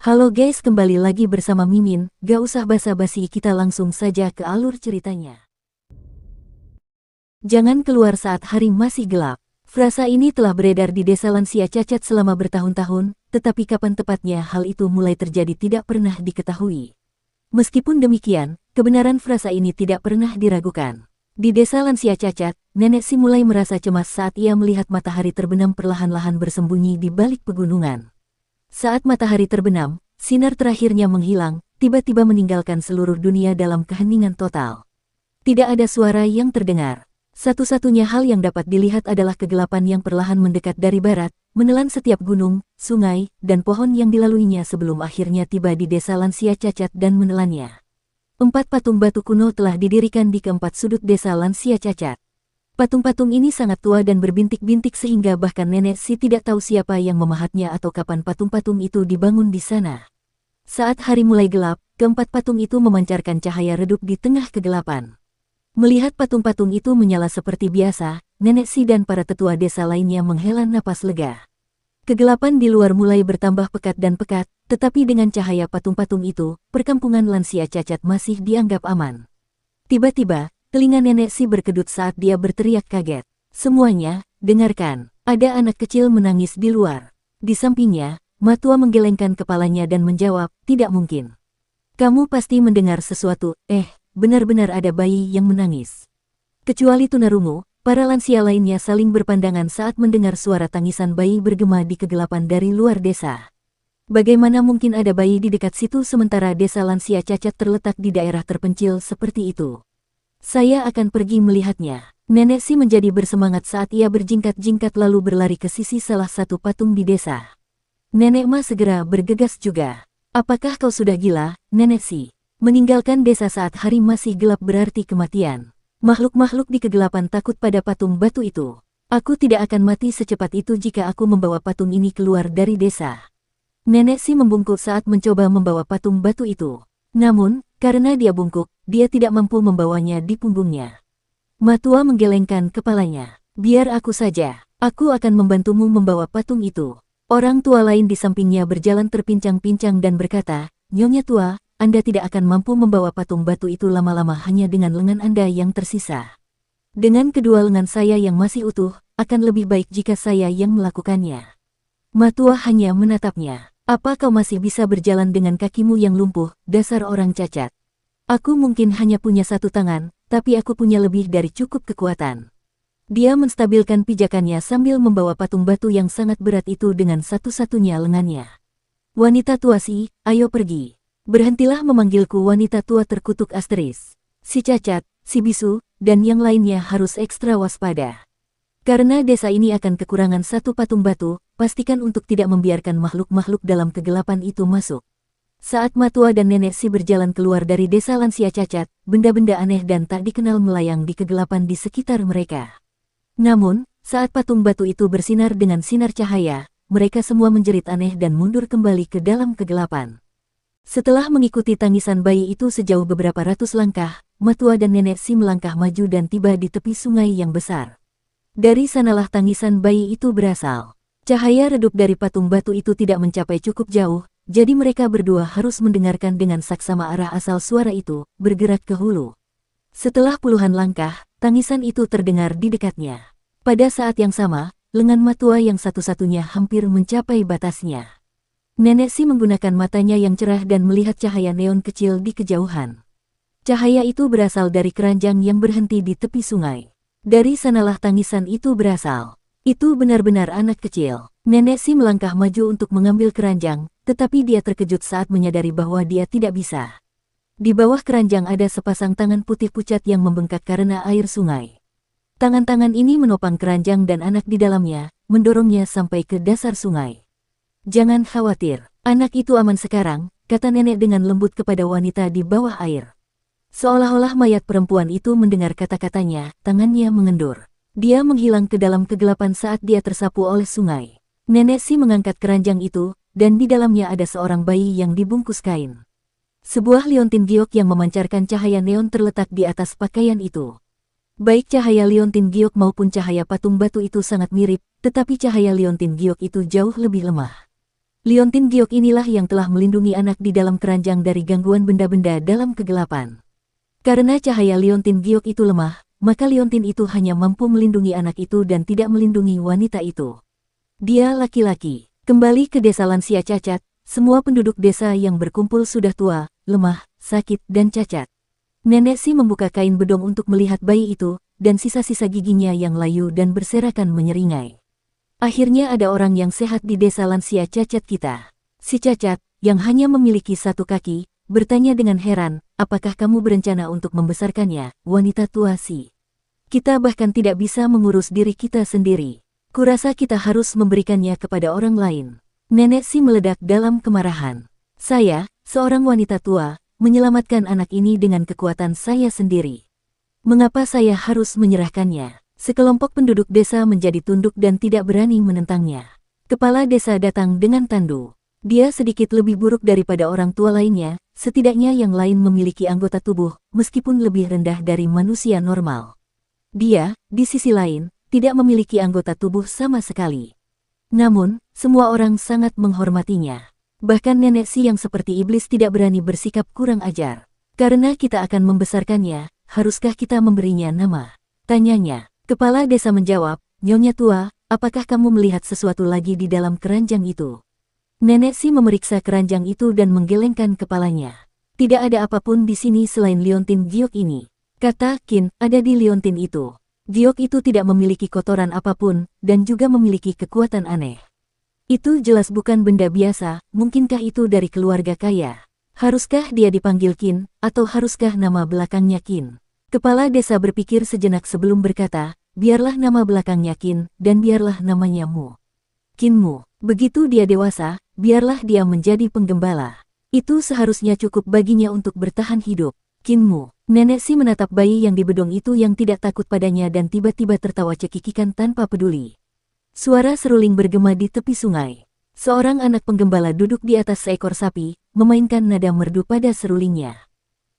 Halo guys, kembali lagi bersama Mimin. Gak usah basa-basi, kita langsung saja ke alur ceritanya. Jangan keluar saat hari masih gelap. Frasa ini telah beredar di desa lansia cacat selama bertahun-tahun, tetapi kapan tepatnya hal itu mulai terjadi tidak pernah diketahui. Meskipun demikian, kebenaran frasa ini tidak pernah diragukan. Di desa lansia cacat, nenek Si mulai merasa cemas saat ia melihat matahari terbenam perlahan-lahan bersembunyi di balik pegunungan. Saat matahari terbenam, sinar terakhirnya menghilang, tiba-tiba meninggalkan seluruh dunia dalam keheningan total. Tidak ada suara yang terdengar. Satu-satunya hal yang dapat dilihat adalah kegelapan yang perlahan mendekat dari barat, menelan setiap gunung, sungai, dan pohon yang dilaluinya sebelum akhirnya tiba di desa lansia cacat dan menelannya. 4 patung batu kuno telah didirikan di keempat sudut desa lansia cacat. Patung-patung ini sangat tua dan berbintik-bintik sehingga bahkan nenek Si tidak tahu siapa yang memahatnya atau kapan patung-patung itu dibangun di sana. Saat hari mulai gelap, keempat patung itu memancarkan cahaya redup di tengah kegelapan. Melihat patung-patung itu menyala seperti biasa, nenek Si dan para tetua desa lainnya menghela napas lega. Kegelapan di luar mulai bertambah pekat dan pekat, tetapi dengan cahaya patung-patung itu, perkampungan lansia cacat masih dianggap aman. Tiba-tiba, telinga nenek Si berkedut saat dia berteriak kaget. "Semuanya, dengarkan, ada anak kecil menangis di luar." Di sampingnya, Matua menggelengkan kepalanya dan menjawab, "Tidak mungkin. Kamu pasti mendengar sesuatu, benar-benar ada bayi yang menangis." Kecuali tunarungu, para lansia lainnya saling berpandangan saat mendengar suara tangisan bayi bergema di kegelapan dari luar desa. Bagaimana mungkin ada bayi di dekat situ sementara desa lansia cacat terletak di daerah terpencil seperti itu? "Saya akan pergi melihatnya." Nenek Si menjadi bersemangat saat ia berjingkat-jingkat lalu berlari ke sisi salah satu patung di desa. Nenek Ma segera bergegas juga. "Apakah kau sudah gila, Nenek Si? Meninggalkan desa saat hari masih gelap berarti kematian. Makhluk-makhluk di kegelapan takut pada patung batu itu. Aku tidak akan mati secepat itu jika aku membawa patung ini keluar dari desa." Nenek Si membungkuk saat mencoba membawa patung batu itu. Namun, karena dia bungkuk, dia tidak mampu membawanya di punggungnya. Matua menggelengkan kepalanya. "Biar aku saja. Aku akan membantumu membawa patung itu." Orang tua lain di sampingnya berjalan terpincang-pincang dan berkata, "Nyonya tua, Anda tidak akan mampu membawa patung batu itu lama-lama hanya dengan lengan Anda yang tersisa. Dengan kedua lengan saya yang masih utuh, akan lebih baik jika saya yang melakukannya." Matua hanya menatapnya. "Apa kau masih bisa berjalan dengan kakimu yang lumpuh, dasar orang cacat? Aku mungkin hanya punya satu tangan, tapi aku punya lebih dari cukup kekuatan." Dia menstabilkan pijakannya sambil membawa patung batu yang sangat berat itu dengan satu-satunya lengannya. "Wanita tua Si, ayo pergi. Berhentilah memanggilku wanita tua," terkutuk asteris. Si cacat, si bisu, dan yang lainnya harus ekstra waspada. Karena desa ini akan kekurangan satu patung batu, pastikan untuk tidak membiarkan makhluk-makhluk dalam kegelapan itu masuk. Saat Matua dan nenek Si berjalan keluar dari desa lansia cacat, benda-benda aneh dan tak dikenal melayang di kegelapan di sekitar mereka. Namun, saat patung batu itu bersinar dengan sinar cahaya, mereka semua menjerit aneh dan mundur kembali ke dalam kegelapan. Setelah mengikuti tangisan bayi itu sejauh beberapa ratus langkah, Matua dan nenek Si melangkah maju dan tiba di tepi sungai yang besar. Dari sanalah tangisan bayi itu berasal. Cahaya redup dari patung batu itu tidak mencapai cukup jauh, jadi mereka berdua harus mendengarkan dengan saksama arah asal suara itu, bergerak ke hulu. Setelah puluhan langkah, tangisan itu terdengar di dekatnya. Pada saat yang sama, lengan Matua yang satu-satunya hampir mencapai batasnya. Nenek Si menggunakan matanya yang cerah dan melihat cahaya neon kecil di kejauhan. Cahaya itu berasal dari keranjang yang berhenti di tepi sungai. Dari sanalah tangisan itu berasal. Itu benar-benar anak kecil. Nenek Si melangkah maju untuk mengambil keranjang, tetapi dia terkejut saat menyadari bahwa dia tidak bisa. Di bawah keranjang ada sepasang tangan putih pucat yang membengkak karena air sungai. Tangan-tangan ini menopang keranjang dan anak di dalamnya, mendorongnya sampai ke dasar sungai. "Jangan khawatir, anak itu aman sekarang," kata nenek dengan lembut kepada wanita di bawah air. Seolah-olah mayat perempuan itu mendengar kata-katanya, tangannya mengendur. Dia menghilang ke dalam kegelapan saat dia tersapu oleh sungai. Nenek Si mengangkat keranjang itu, dan di dalamnya ada seorang bayi yang dibungkus kain. Sebuah liontin giok yang memancarkan cahaya neon terletak di atas pakaian itu. Baik cahaya liontin giok maupun cahaya patung batu itu sangat mirip, tetapi cahaya liontin giok itu jauh lebih lemah. Liontin Giok inilah yang telah melindungi anak di dalam keranjang dari gangguan benda-benda dalam kegelapan. Karena cahaya Liontin Giok itu lemah, maka Liontin itu hanya mampu melindungi anak itu dan tidak melindungi wanita itu. Dia laki-laki. Kembali ke desa lansia cacat, semua penduduk desa yang berkumpul sudah tua, lemah, sakit, dan cacat. Nenek Si membuka kain bedong untuk melihat bayi itu, dan sisa-sisa giginya yang layu dan berserakan menyeringai. Akhirnya ada orang yang sehat di desa lansia cacat kita. Si cacat, yang hanya memiliki satu kaki, bertanya dengan heran, apakah kamu berencana untuk membesarkannya, wanita tua Si? Kita bahkan tidak bisa mengurus diri kita sendiri. Kurasa kita harus memberikannya kepada orang lain. Nenek Si meledak dalam kemarahan. Saya, seorang wanita tua, menyelamatkan anak ini dengan kekuatan saya sendiri. Mengapa saya harus menyerahkannya? Sekelompok penduduk desa menjadi tunduk dan tidak berani menentangnya. Kepala desa datang dengan tandu. Dia sedikit lebih buruk daripada orang tua lainnya, setidaknya yang lain memiliki anggota tubuh, meskipun lebih rendah dari manusia normal. Dia, di sisi lain, tidak memiliki anggota tubuh sama sekali. Namun, semua orang sangat menghormatinya. Bahkan nenek Si yang seperti iblis tidak berani bersikap kurang ajar. Karena kita akan membesarkannya, haruskah kita memberinya nama? Tanyanya. Kepala desa menjawab, Nyonya tua, apakah kamu melihat sesuatu lagi di dalam keranjang itu? Nenek Si memeriksa keranjang itu dan menggelengkan kepalanya. Tidak ada apapun di sini selain Liontin Giok ini. Kata Qin, ada di Liontin itu. Giok itu tidak memiliki kotoran apapun, dan juga memiliki kekuatan aneh. Itu jelas bukan benda biasa, mungkinkah itu dari keluarga kaya? Haruskah dia dipanggil Qin, atau haruskah nama belakangnya Qin? Kepala desa berpikir sejenak sebelum berkata, biarlah nama belakangnya Qin, dan biarlah namanya Mu. Qin Mu. Begitu dia dewasa, biarlah dia menjadi penggembala. Itu seharusnya cukup baginya untuk bertahan hidup. Qin Mu. Nenek Si menatap bayi yang di bedong itu yang tidak takut padanya dan tiba-tiba tertawa cekikikan tanpa peduli. Suara seruling bergema di tepi sungai. Seorang anak penggembala duduk di atas seekor sapi, memainkan nada merdu pada serulingnya.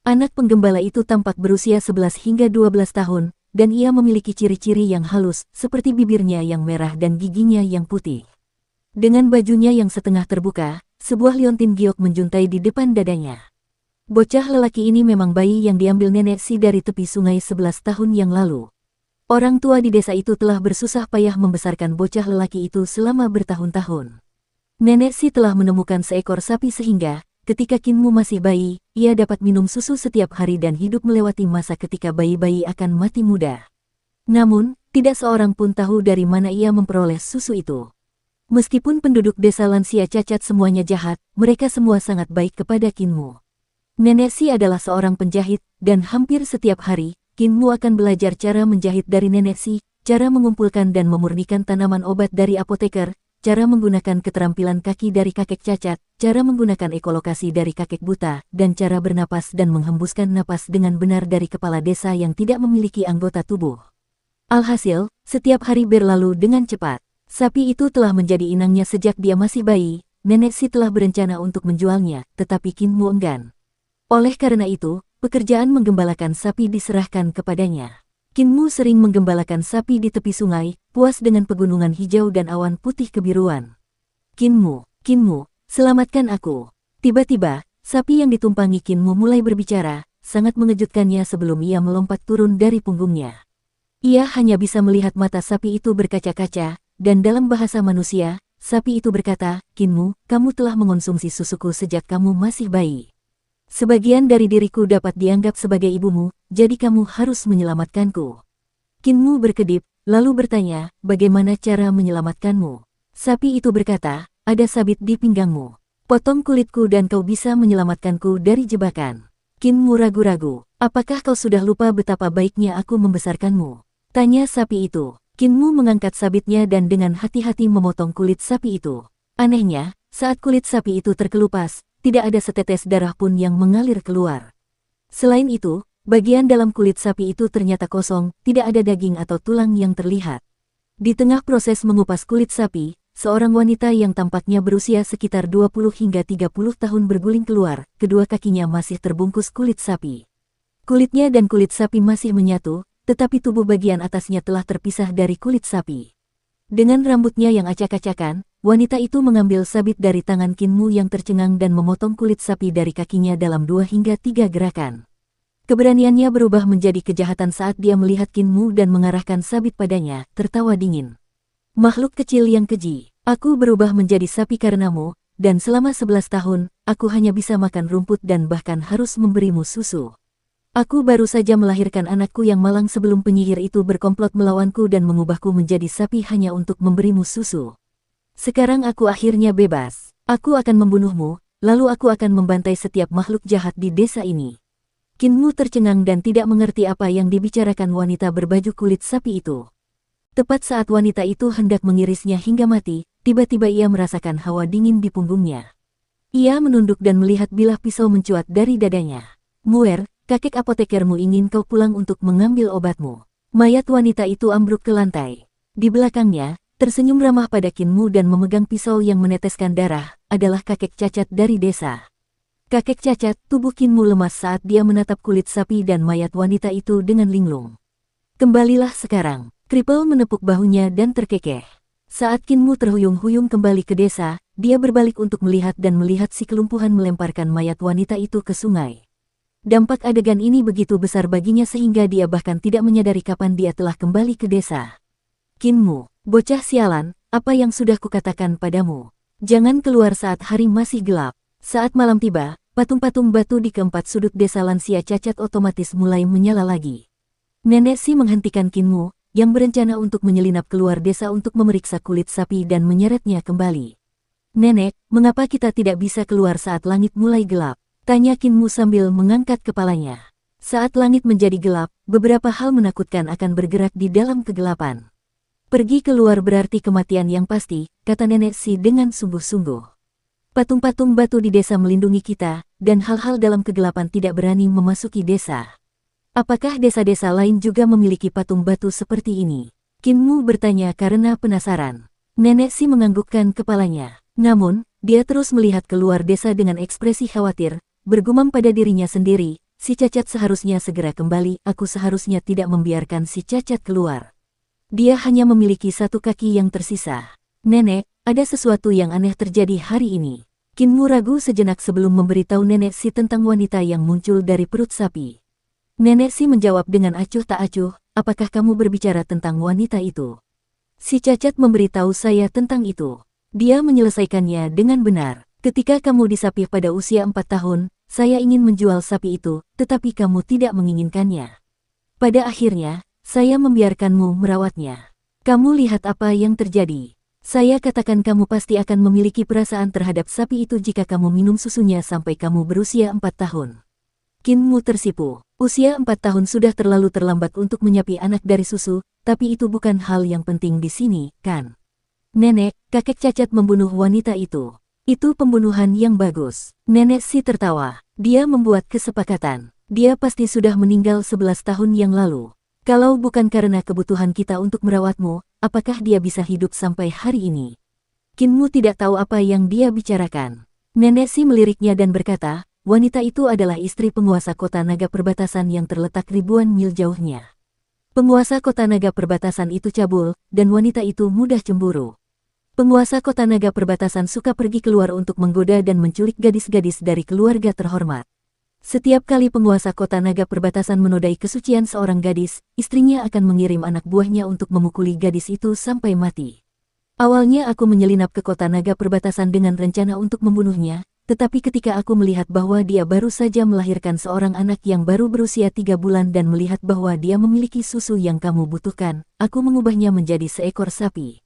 Anak penggembala itu tampak berusia 11 hingga 12 tahun, dan ia memiliki ciri-ciri yang halus, seperti bibirnya yang merah dan giginya yang putih. Dengan bajunya yang setengah terbuka, sebuah liontin giok menjuntai di depan dadanya. Bocah lelaki ini memang bayi yang diambil nenek Si dari tepi sungai 11 tahun yang lalu. Orang tua di desa itu telah bersusah payah membesarkan bocah lelaki itu selama bertahun-tahun. Nenek Si telah menemukan seekor sapi sehingga, ketika Qin Mu masih bayi, ia dapat minum susu setiap hari dan hidup melewati masa ketika bayi-bayi akan mati muda. Namun, tidak seorang pun tahu dari mana ia memperoleh susu itu. Meskipun penduduk desa lansia cacat semuanya jahat, mereka semua sangat baik kepada Qin Mu. Nenek Si adalah seorang penjahit, dan hampir setiap hari, Qin Mu akan belajar cara menjahit dari Nenek Si, cara mengumpulkan dan memurnikan tanaman obat dari apoteker, cara menggunakan keterampilan kaki dari kakek cacat, cara menggunakan ekolokasi dari kakek buta, dan cara bernapas dan menghembuskan napas dengan benar dari kepala desa yang tidak memiliki anggota tubuh. Alhasil, setiap hari berlalu dengan cepat. Sapi itu telah menjadi inangnya sejak dia masih bayi. Nenek Si telah berencana untuk menjualnya, tetapi Qin Mu enggan. Oleh karena itu, pekerjaan menggembalakan sapi diserahkan kepadanya. Qin Mu sering menggembalakan sapi di tepi sungai, puas dengan pegunungan hijau dan awan putih kebiruan. Qin Mu, selamatkan aku. Tiba-tiba, sapi yang ditumpangi Qin Mu mulai berbicara, sangat mengejutkannya sebelum ia melompat turun dari punggungnya. Ia hanya bisa melihat mata sapi itu berkaca-kaca, dan dalam bahasa manusia, sapi itu berkata, Qin Mu, kamu telah mengonsumsi susuku sejak kamu masih bayi. Sebagian dari diriku dapat dianggap sebagai ibumu, jadi kamu harus menyelamatkanku. Qin Mu berkedip, lalu bertanya, bagaimana cara menyelamatkanmu? Sapi itu berkata, ada sabit di pinggangmu. Potong kulitku dan kau bisa menyelamatkanku dari jebakan. Qin Mu ragu-ragu, apakah kau sudah lupa betapa baiknya aku membesarkanmu? Tanya sapi itu. Qin Mu mengangkat sabitnya dan dengan hati-hati memotong kulit sapi itu. Anehnya, saat kulit sapi itu terkelupas, tidak ada setetes darah pun yang mengalir keluar. Selain itu, bagian dalam kulit sapi itu ternyata kosong, tidak ada daging atau tulang yang terlihat. Di tengah proses mengupas kulit sapi, seorang wanita yang tampaknya berusia sekitar 20 hingga 30 tahun berguling keluar, kedua kakinya masih terbungkus kulit sapi. Kulitnya dan kulit sapi masih menyatu, tetapi tubuh bagian atasnya telah terpisah dari kulit sapi. Dengan rambutnya yang acak-acakan, wanita itu mengambil sabit dari tangan Kinmu yang tercengang dan memotong kulit sapi dari kakinya dalam 2 hingga 3 gerakan. Keberaniannya berubah menjadi kejahatan saat dia melihat Kinmu dan mengarahkan sabit padanya, tertawa dingin. Makhluk kecil yang keji, aku berubah menjadi sapi karenamu, dan selama 11 tahun, aku hanya bisa makan rumput dan bahkan harus memberimu susu. Aku baru saja melahirkan anakku yang malang sebelum penyihir itu berkomplot melawanku dan mengubahku menjadi sapi hanya untuk memberimu susu. Sekarang aku akhirnya bebas. Aku akan membunuhmu, lalu aku akan membantai setiap makhluk jahat di desa ini. Kinmu tercengang dan tidak mengerti apa yang dibicarakan wanita berbaju kulit sapi itu. Tepat saat wanita itu hendak mengirisnya hingga mati, tiba-tiba ia merasakan hawa dingin di punggungnya. Ia menunduk dan melihat bilah pisau mencuat dari dadanya. Muer, kakek apotekermu ingin kau pulang untuk mengambil obatmu. Mayat wanita itu ambruk ke lantai. Di belakangnya, tersenyum ramah pada Kinmu dan memegang pisau yang meneteskan darah, adalah kakek cacat dari desa. Kakek cacat, tubuh Kinmu lemas saat dia menatap kulit sapi dan mayat wanita itu dengan linglung. Kembalilah sekarang. Kripel menepuk bahunya dan terkekeh. Saat Kinmu terhuyung-huyung kembali ke desa, dia berbalik untuk melihat dan melihat si kelumpuhan melemparkan mayat wanita itu ke sungai. Dampak adegan ini begitu besar baginya sehingga dia bahkan tidak menyadari kapan dia telah kembali ke desa. Kinmu, bocah sialan, apa yang sudah kukatakan padamu? Jangan keluar saat hari masih gelap. Saat malam tiba, patung-patung batu di keempat sudut desa lansia cacat otomatis mulai menyala lagi. Nenek Si menghentikan Kinmu, yang berencana untuk menyelinap keluar desa untuk memeriksa kulit sapi dan menyeretnya kembali. Nenek, mengapa kita tidak bisa keluar saat langit mulai gelap? Tanya Kinmu sambil mengangkat kepalanya. Saat langit menjadi gelap, beberapa hal menakutkan akan bergerak di dalam kegelapan. Pergi keluar berarti kematian yang pasti, kata Nenek Si dengan sungguh-sungguh. Patung-patung batu di desa melindungi kita, dan hal-hal dalam kegelapan tidak berani memasuki desa. Apakah desa-desa lain juga memiliki patung batu seperti ini? Kinmu bertanya karena penasaran. Nenek Si menganggukkan kepalanya. Namun, dia terus melihat keluar desa dengan ekspresi khawatir, bergumam pada dirinya sendiri, si cacat seharusnya segera kembali, aku seharusnya tidak membiarkan si cacat keluar. Dia hanya memiliki satu kaki yang tersisa. Nenek, ada sesuatu yang aneh terjadi hari ini. Kinmu ragu sejenak sebelum memberitahu Nenek Si tentang wanita yang muncul dari perut sapi. Nenek Si menjawab dengan acuh tak acuh, apakah kamu berbicara tentang wanita itu? Si cacat memberitahu saya tentang itu. Dia menyelesaikannya dengan benar. Ketika kamu disapih pada usia 4 tahun, saya ingin menjual sapi itu, tetapi kamu tidak menginginkannya. Pada akhirnya, saya membiarkanmu merawatnya. Kamu lihat apa yang terjadi. Saya katakan kamu pasti akan memiliki perasaan terhadap sapi itu jika kamu minum susunya sampai kamu berusia 4 tahun. Kinmu tersipu. Usia 4 tahun sudah terlalu terlambat untuk menyapi anak dari susu, tapi itu bukan hal yang penting di sini, kan? Nenek, kakek cacat membunuh wanita itu. Itu pembunuhan yang bagus. Nenek Si tertawa. Dia membuat kesepakatan. Dia pasti sudah meninggal 11 tahun yang lalu. Kalau bukan karena kebutuhan kita untuk merawatmu, apakah dia bisa hidup sampai hari ini? Kinmu tidak tahu apa yang dia bicarakan. Nenek Si meliriknya dan berkata, wanita itu adalah istri penguasa kota naga perbatasan yang terletak ribuan mil jauhnya. Penguasa kota naga perbatasan itu cabul, dan wanita itu mudah cemburu. Penguasa kota naga perbatasan suka pergi keluar untuk menggoda dan menculik gadis-gadis dari keluarga terhormat. Setiap kali penguasa kota naga perbatasan menodai kesucian seorang gadis, istrinya akan mengirim anak buahnya untuk memukuli gadis itu sampai mati. Awalnya aku menyelinap ke kota naga perbatasan dengan rencana untuk membunuhnya, tetapi ketika aku melihat bahwa dia baru saja melahirkan seorang anak yang baru berusia 3 bulan dan melihat bahwa dia memiliki susu yang kamu butuhkan, aku mengubahnya menjadi seekor sapi.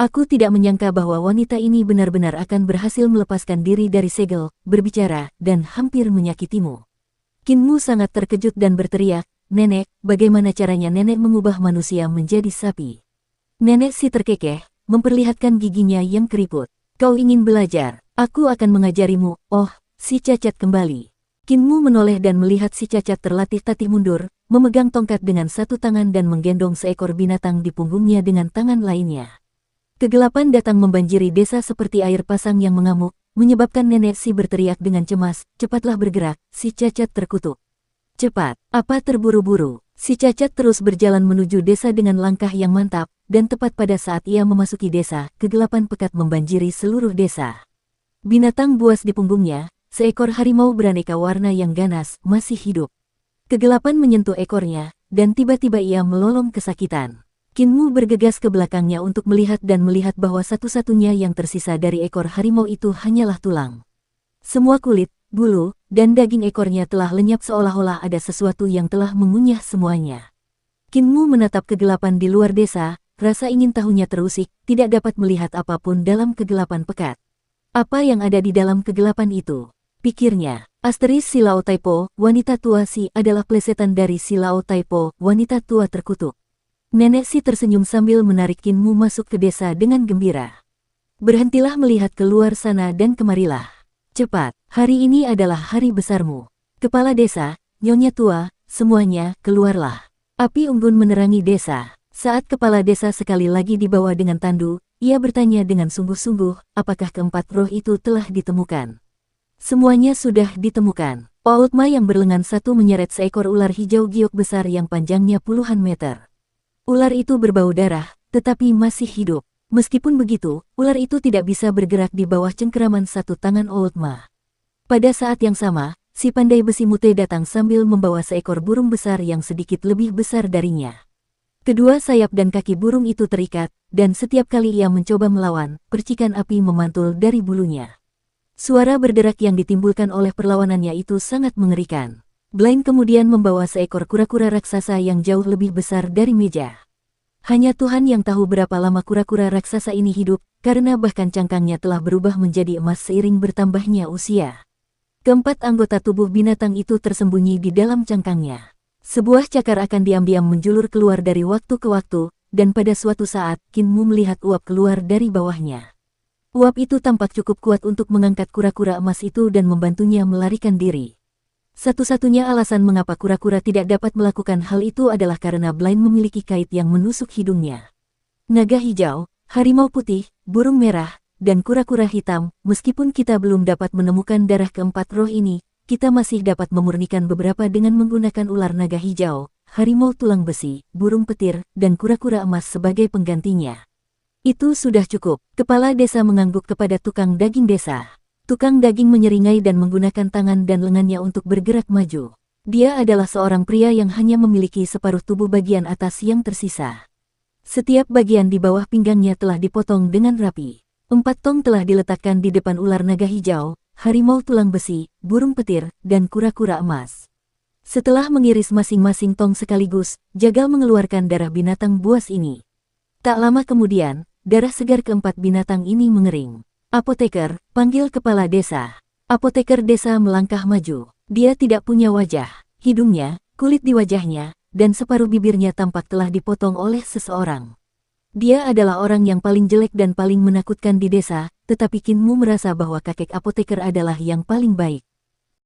Aku tidak menyangka bahwa wanita ini benar-benar akan berhasil melepaskan diri dari segel, berbicara, dan hampir menyakitimu. Kinmu sangat terkejut dan berteriak, Nenek, bagaimana caranya nenek mengubah manusia menjadi sapi? Nenek Si terkekeh, memperlihatkan giginya yang keriput. Kau ingin belajar? Aku akan mengajarimu. Oh, si cacat kembali. Kinmu menoleh dan melihat si cacat terlatih-tatih mundur, memegang tongkat dengan satu tangan dan menggendong seekor binatang di punggungnya dengan tangan lainnya. Kegelapan datang membanjiri desa seperti air pasang yang mengamuk, menyebabkan Nenek Si berteriak dengan cemas, cepatlah bergerak, si cacat terkutuk. Cepat, apa terburu-buru? Si cacat terus berjalan menuju desa dengan langkah yang mantap, dan tepat pada saat ia memasuki desa, kegelapan pekat membanjiri seluruh desa. Binatang buas di punggungnya, seekor harimau beraneka warna yang ganas, masih hidup. Kegelapan menyentuh ekornya, dan tiba-tiba ia melolong kesakitan. Kinmu bergegas ke belakangnya untuk melihat bahwa satu-satunya yang tersisa dari ekor harimau itu hanyalah tulang. Semua kulit, bulu, dan daging ekornya telah lenyap seolah-olah ada sesuatu yang telah mengunyah semuanya. Kinmu menatap kegelapan di luar desa, rasa ingin tahunya terusik, tidak dapat melihat apapun dalam kegelapan pekat. Apa yang ada di dalam kegelapan itu? Pikirnya. Asteris Silao Taipo, wanita tua si adalah plesetan dari Silao Taipo, wanita tua terkutuk. Nenek si tersenyum sambil menarik Kinmu masuk ke desa dengan gembira. Berhentilah melihat keluar sana dan kemarilah. Cepat, hari ini adalah hari besarmu. Kepala desa, nyonya tua, semuanya, keluarlah. Api unggun menerangi desa. Saat kepala desa sekali lagi dibawa dengan tandu, ia bertanya dengan sungguh-sungguh, apakah keempat roh itu telah ditemukan? Semuanya sudah ditemukan. Pautma yang berlengan satu menyeret seekor ular hijau giok besar yang panjangnya puluhan meter. Ular itu berbau darah, tetapi masih hidup. Meskipun begitu, ular itu tidak bisa bergerak di bawah cengkeraman satu tangan Pautma. Pada saat yang sama, si pandai besi mute datang sambil membawa seekor burung besar yang sedikit lebih besar darinya. Kedua sayap dan kaki burung itu terikat, dan setiap kali ia mencoba melawan, percikan api memantul dari bulunya. Suara berderak yang ditimbulkan oleh perlawanannya itu sangat mengerikan. Blaine kemudian membawa seekor kura-kura raksasa yang jauh lebih besar dari meja. Hanya Tuhan yang tahu berapa lama kura-kura raksasa ini hidup, karena bahkan cangkangnya telah berubah menjadi emas seiring bertambahnya usia. Keempat anggota tubuh binatang itu tersembunyi di dalam cangkangnya. Sebuah cakar akan diam-diam menjulur keluar dari waktu ke waktu, dan pada suatu saat, Kinmu melihat uap keluar dari bawahnya. Uap itu tampak cukup kuat untuk mengangkat kura-kura emas itu dan membantunya melarikan diri. Satu-satunya alasan mengapa kura-kura tidak dapat melakukan hal itu adalah karena Blaine memiliki kait yang menusuk hidungnya. Naga hijau, harimau putih, burung merah, dan kura-kura hitam, meskipun kita belum dapat menemukan darah keempat roh ini, kita masih dapat memurnikan beberapa dengan menggunakan ular naga hijau, harimau tulang besi, burung petir, dan kura-kura emas sebagai penggantinya. Itu sudah cukup. Kepala desa mengangguk kepada tukang daging desa. Tukang daging menyeringai dan menggunakan tangan dan lengannya untuk bergerak maju. Dia adalah seorang pria yang hanya memiliki separuh tubuh bagian atas yang tersisa. Setiap bagian di bawah pinggangnya telah dipotong dengan rapi. 4 tong telah diletakkan di depan ular naga hijau, harimau tulang besi, burung petir, dan kura-kura emas. Setelah mengiris masing-masing tong sekaligus, Jagal mengeluarkan darah binatang buas ini. Tak lama kemudian, darah segar keempat binatang ini mengering. Apoteker, panggil kepala desa. Apoteker desa melangkah maju. Dia tidak punya wajah. Hidungnya, kulit di wajahnya, dan separuh bibirnya tampak telah dipotong oleh seseorang. Dia adalah orang yang paling jelek dan paling menakutkan di desa, tetapi Kinmu merasa bahwa kakek apoteker adalah yang paling baik.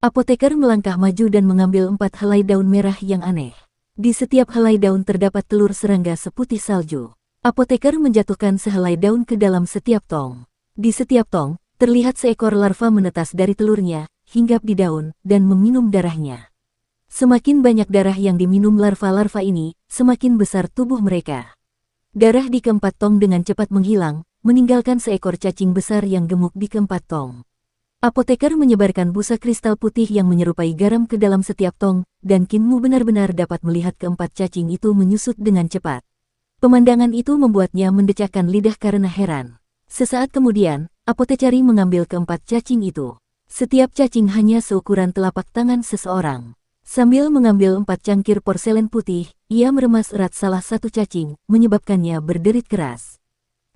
Apoteker melangkah maju dan mengambil 4 helai daun merah yang aneh. Di setiap helai daun terdapat telur serangga seputih salju. Apoteker menjatuhkan sehelai daun ke dalam setiap tong. Di setiap tong, terlihat seekor larva menetas dari telurnya, hinggap di daun, dan meminum darahnya. Semakin banyak darah yang diminum larva-larva ini, semakin besar tubuh mereka. Darah di keempat tong dengan cepat menghilang, meninggalkan seekor cacing besar yang gemuk di keempat tong. Apoteker menyebarkan busa kristal putih yang menyerupai garam ke dalam setiap tong, dan Kinmu benar-benar dapat melihat keempat cacing itu menyusut dengan cepat. Pemandangan itu membuatnya mendecakkan lidah karena heran. Sesaat kemudian, apotekari mengambil keempat cacing itu. Setiap cacing hanya seukuran telapak tangan seseorang. Sambil mengambil 4 cangkir porselen putih, ia meremas erat salah satu cacing, menyebabkannya berderit keras.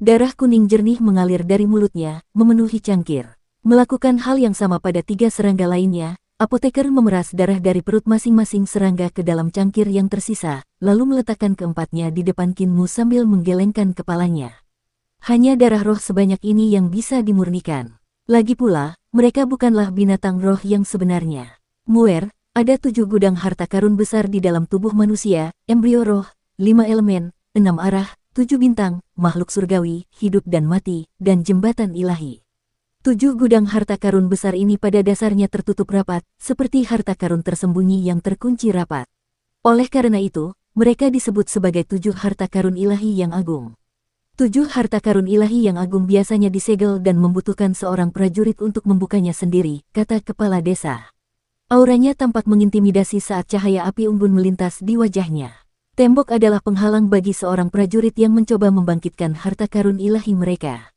Darah kuning jernih mengalir dari mulutnya, memenuhi cangkir. Melakukan hal yang sama pada 3 serangga lainnya, apoteker memeras darah dari perut masing-masing serangga ke dalam cangkir yang tersisa, lalu meletakkan keempatnya di depan Kinmu sambil menggelengkan kepalanya. Hanya darah roh sebanyak ini yang bisa dimurnikan. Lagi pula, mereka bukanlah binatang roh yang sebenarnya. Muer, ada 7 gudang harta karun besar di dalam tubuh manusia, embrio roh, 5 elemen, 6 arah, 7 bintang, makhluk surgawi, hidup dan mati, dan jembatan ilahi. 7 gudang harta karun besar ini pada dasarnya tertutup rapat, seperti harta karun tersembunyi yang terkunci rapat. Oleh karena itu, mereka disebut sebagai 7 harta karun ilahi yang agung. 7 harta karun ilahi yang agung biasanya disegel dan membutuhkan seorang prajurit untuk membukanya sendiri, kata kepala desa. Auranya tampak mengintimidasi saat cahaya api unggun melintas di wajahnya. Tembok adalah penghalang bagi seorang prajurit yang mencoba membangkitkan harta karun ilahi mereka.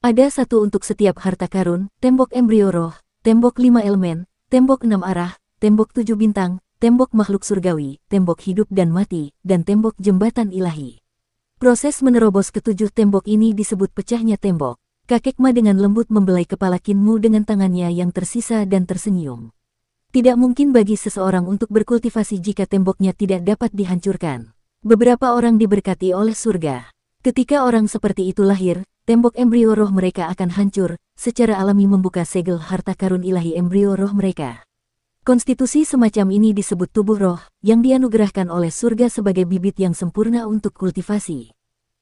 Ada satu untuk setiap harta karun, tembok embrio roh, tembok 5 elemen, tembok 6 arah, tembok 7 bintang, tembok makhluk surgawi, tembok hidup dan mati, dan tembok jembatan ilahi. Proses menerobos ketujuh tembok ini disebut pecahnya tembok. Kakek Ma dengan lembut membelai kepala Qin Mu dengan tangannya yang tersisa dan tersenyum. Tidak mungkin bagi seseorang untuk berkultivasi jika temboknya tidak dapat dihancurkan. Beberapa orang diberkati oleh surga. Ketika orang seperti itu lahir, tembok embrio roh mereka akan hancur, secara alami membuka segel harta karun ilahi embrio roh mereka. Konstitusi semacam ini disebut tubuh roh, yang dianugerahkan oleh surga sebagai bibit yang sempurna untuk kultivasi.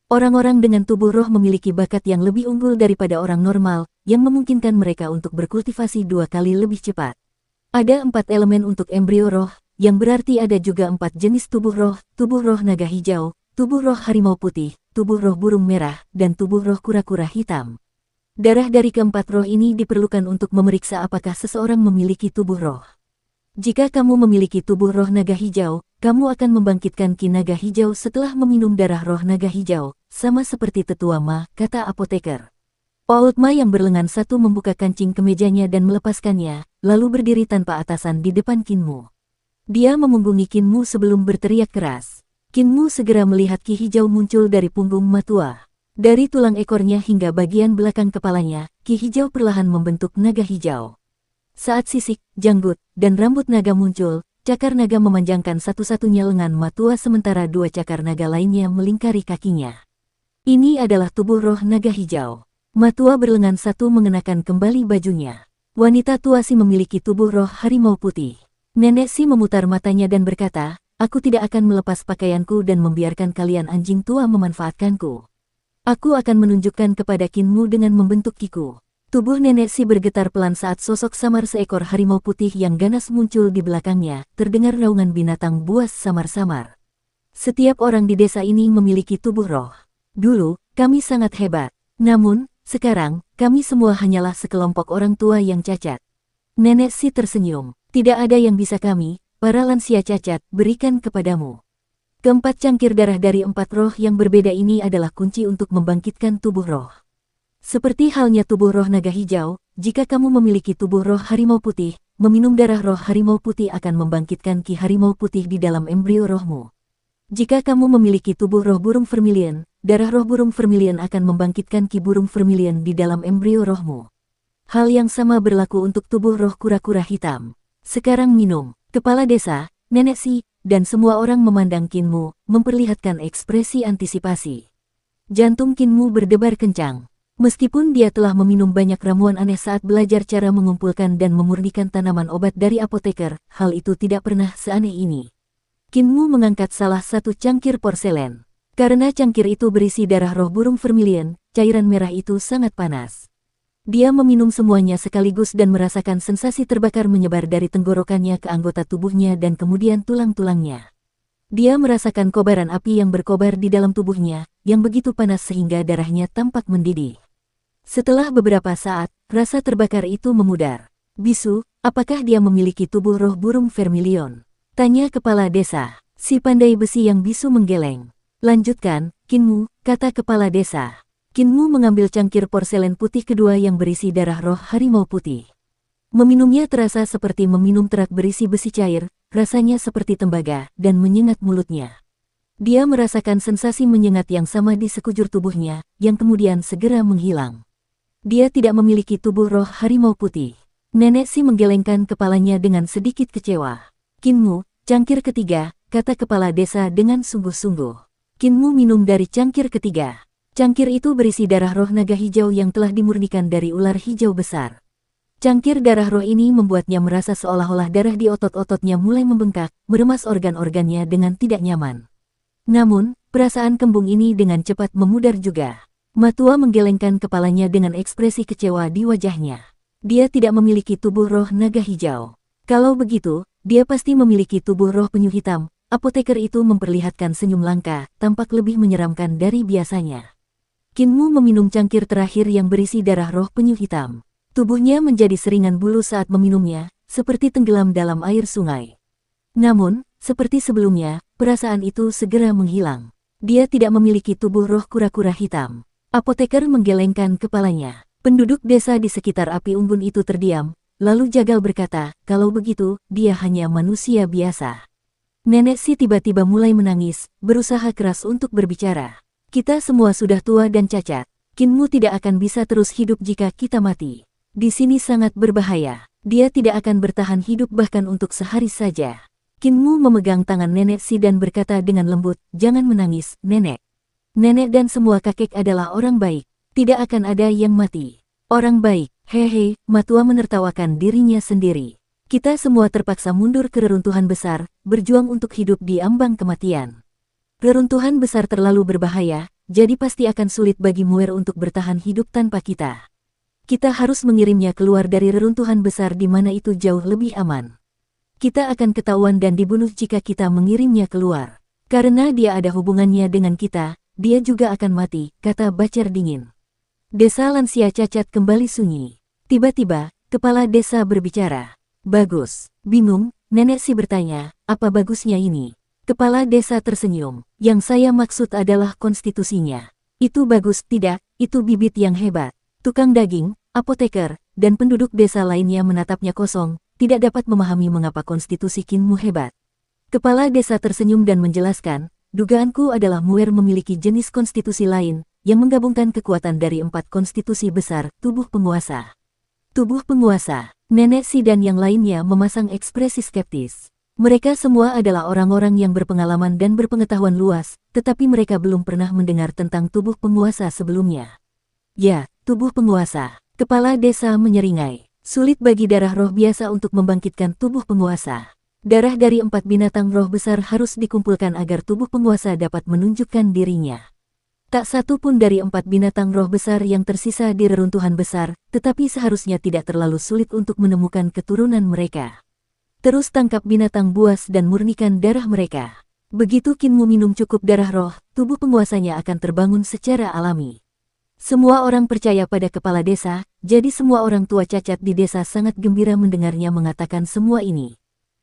Orang-orang dengan tubuh roh memiliki bakat yang lebih unggul daripada orang normal, yang memungkinkan mereka untuk berkultivasi 2 kali lebih cepat. Ada 4 elemen untuk embrio roh, yang berarti ada juga 4 jenis tubuh roh naga hijau, tubuh roh harimau putih, tubuh roh burung merah, dan tubuh roh kura-kura hitam. Darah dari keempat roh ini diperlukan untuk memeriksa apakah seseorang memiliki tubuh roh. Jika kamu memiliki tubuh roh naga hijau, kamu akan membangkitkan ki naga hijau setelah meminum darah roh naga hijau, sama seperti tetua Ma, kata apoteker. Old Ma yang berlengan satu membuka kancing kemejanya dan melepaskannya, lalu berdiri tanpa atasan di depan Qin Mu. Dia memunggungi Qin Mu sebelum berteriak keras. Qin Mu segera melihat ki hijau muncul dari punggung Ma tua. Dari tulang ekornya hingga bagian belakang kepalanya, ki hijau perlahan membentuk naga hijau. Saat sisik, janggut, dan rambut naga muncul, cakar naga memanjangkan satu-satunya lengan Ma tua sementara 2 cakar naga lainnya melingkari kakinya. Ini adalah tubuh roh naga hijau. Ma tua berlengan satu mengenakan kembali bajunya. Wanita tua Si memiliki tubuh roh harimau putih. Nenek Si memutar matanya dan berkata, aku tidak akan melepas pakaianku dan membiarkan kalian anjing tua memanfaatkanku. Aku akan menunjukkan kepada Qin Mu dengan membentuk kiku. Tubuh nenek Si bergetar pelan saat sosok samar seekor harimau putih yang ganas muncul di belakangnya, terdengar raungan binatang buas samar-samar. Setiap orang di desa ini memiliki tubuh roh. Dulu, kami sangat hebat. Namun, sekarang, kami semua hanyalah sekelompok orang tua yang cacat. Nenek Si tersenyum. Tidak ada yang bisa kami, para lansia cacat, berikan kepadamu. Keempat cangkir darah dari 4 roh yang berbeda ini adalah kunci untuk membangkitkan tubuh roh. Seperti halnya tubuh roh naga hijau, jika kamu memiliki tubuh roh harimau putih, meminum darah roh harimau putih akan membangkitkan ki harimau putih di dalam embrio rohmu. Jika kamu memiliki tubuh roh burung vermilion, darah roh burung vermilion akan membangkitkan ki burung vermilion di dalam embrio rohmu. Hal yang sama berlaku untuk tubuh roh kura-kura hitam. Sekarang minum. Kepala desa, nenek Si, dan semua orang memandang Qin Mu, memperlihatkan ekspresi antisipasi. Jantung Qin Mu berdebar kencang. Meskipun dia telah meminum banyak ramuan aneh saat belajar cara mengumpulkan dan memurnikan tanaman obat dari apoteker, hal itu tidak pernah seaneh ini. Qin Mu mengangkat salah satu cangkir porselen. Karena cangkir itu berisi darah roh burung vermilion, cairan merah itu sangat panas. Dia meminum semuanya sekaligus dan merasakan sensasi terbakar menyebar dari tenggorokannya ke anggota tubuhnya dan kemudian tulang-tulangnya. Dia merasakan kobaran api yang berkobar di dalam tubuhnya, yang begitu panas sehingga darahnya tampak mendidih. Setelah beberapa saat, rasa terbakar itu memudar. Bisu, apakah dia memiliki tubuh roh burung vermilion? Tanya kepala desa. Si pandai besi yang bisu menggeleng. Lanjutkan, Qin Mu, kata kepala desa. Qin Mu mengambil cangkir porselen putih kedua yang berisi darah roh harimau putih. Meminumnya terasa seperti meminum terak berisi besi cair, rasanya seperti tembaga, dan menyengat mulutnya. Dia merasakan sensasi menyengat yang sama di sekujur tubuhnya, yang kemudian segera menghilang. Dia tidak memiliki tubuh roh harimau putih. Nenek Si menggelengkan kepalanya dengan sedikit kecewa. Qin Mu, cangkir ketiga, kata kepala desa dengan sungguh-sungguh. Qin Mu minum dari cangkir ketiga. Cangkir itu berisi darah roh naga hijau yang telah dimurnikan dari ular hijau besar. Cangkir darah roh ini membuatnya merasa seolah-olah darah di otot-ototnya mulai membengkak, meremas organ-organnya dengan tidak nyaman. Namun, perasaan kembung ini dengan cepat memudar juga. Ma tua menggelengkan kepalanya dengan ekspresi kecewa di wajahnya. Dia tidak memiliki tubuh roh naga hijau. Kalau begitu, dia pasti memiliki tubuh roh penyu hitam. Apoteker itu memperlihatkan senyum langka, tampak lebih menyeramkan dari biasanya. Kinmu meminum cangkir terakhir yang berisi darah roh penyu hitam. Tubuhnya menjadi seringan bulu saat meminumnya, seperti tenggelam dalam air sungai. Namun, seperti sebelumnya, perasaan itu segera menghilang. Dia tidak memiliki tubuh roh kura-kura hitam. Apoteker menggelengkan kepalanya. Penduduk desa di sekitar api unggun itu terdiam, lalu Jagal berkata, kalau begitu, dia hanya manusia biasa. Nenek Si tiba-tiba mulai menangis, berusaha keras untuk berbicara. Kita semua sudah tua dan cacat. Kinmu tidak akan bisa terus hidup jika kita mati. Di sini sangat berbahaya. Dia tidak akan bertahan hidup bahkan untuk sehari saja. Kinmu memegang tangan Nenek Si dan berkata dengan lembut, jangan menangis, Nenek. Nenek dan semua kakek adalah orang baik. Tidak akan ada yang mati. Orang baik, hehe, Matua menertawakan dirinya sendiri. Kita semua terpaksa mundur ke reruntuhan besar, berjuang untuk hidup di ambang kematian. Reruntuhan besar terlalu berbahaya, jadi pasti akan sulit bagi Muir untuk bertahan hidup tanpa kita. Kita harus mengirimnya keluar dari reruntuhan besar di mana itu jauh lebih aman. Kita akan ketahuan dan dibunuh jika kita mengirimnya keluar. Karena dia ada hubungannya dengan kita, dia juga akan mati, kata Bacar dingin. Desa lansia cacat kembali sunyi. Tiba-tiba, kepala desa berbicara. Bagus. Bingung, Nenek Si bertanya, apa bagusnya ini? Kepala desa tersenyum. Yang saya maksud adalah konstitusinya. Itu bagus, tidak, itu bibit yang hebat. Tukang daging, apoteker, dan penduduk desa lainnya menatapnya kosong, tidak dapat memahami mengapa konstitusi Kinmu hebat. Kepala desa tersenyum dan menjelaskan, dugaanku adalah Muir memiliki jenis konstitusi lain, yang menggabungkan kekuatan dari 4 konstitusi besar, tubuh penguasa. Tubuh penguasa, Nenek Si dan yang lainnya memasang ekspresi skeptis. Mereka semua adalah orang-orang yang berpengalaman dan berpengetahuan luas, tetapi mereka belum pernah mendengar tentang tubuh penguasa sebelumnya. Ya, tubuh penguasa. Kepala desa menyeringai. Sulit bagi darah roh biasa untuk membangkitkan tubuh penguasa. Darah dari 4 binatang roh besar harus dikumpulkan agar tubuh penguasa dapat menunjukkan dirinya. Tak satu pun dari 4 binatang roh besar yang tersisa di reruntuhan besar, tetapi seharusnya tidak terlalu sulit untuk menemukan keturunan mereka. Terus tangkap binatang buas dan murnikan darah mereka. Begitu Kinmu minum cukup darah roh, tubuh penguasanya akan terbangun secara alami. Semua orang percaya pada kepala desa, jadi semua orang tua cacat di desa sangat gembira mendengarnya mengatakan semua ini.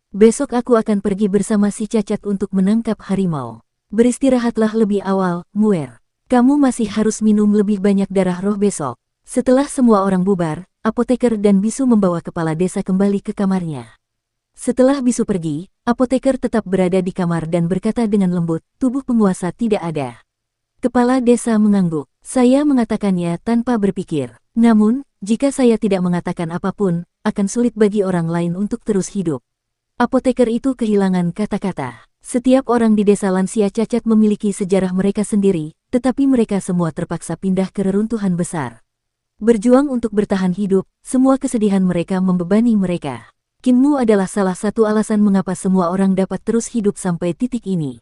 Besok aku akan pergi bersama si cacat untuk menangkap harimau. Beristirahatlah lebih awal, Muir. Kamu masih harus minum lebih banyak darah roh besok. Setelah semua orang bubar, apoteker dan bisu membawa kepala desa kembali ke kamarnya. Setelah bisu pergi, apoteker tetap berada di kamar dan berkata dengan lembut, tubuh penguasa tidak ada. Kepala desa mengangguk. Saya mengatakannya tanpa berpikir. Namun, jika saya tidak mengatakan apapun, akan sulit bagi orang lain untuk terus hidup. Apoteker itu kehilangan kata-kata. Setiap orang di desa lansia cacat memiliki sejarah mereka sendiri, tetapi mereka semua terpaksa pindah ke reruntuhan besar. Berjuang untuk bertahan hidup, semua kesedihan mereka membebani mereka. Kinmu adalah salah satu alasan mengapa semua orang dapat terus hidup sampai titik ini.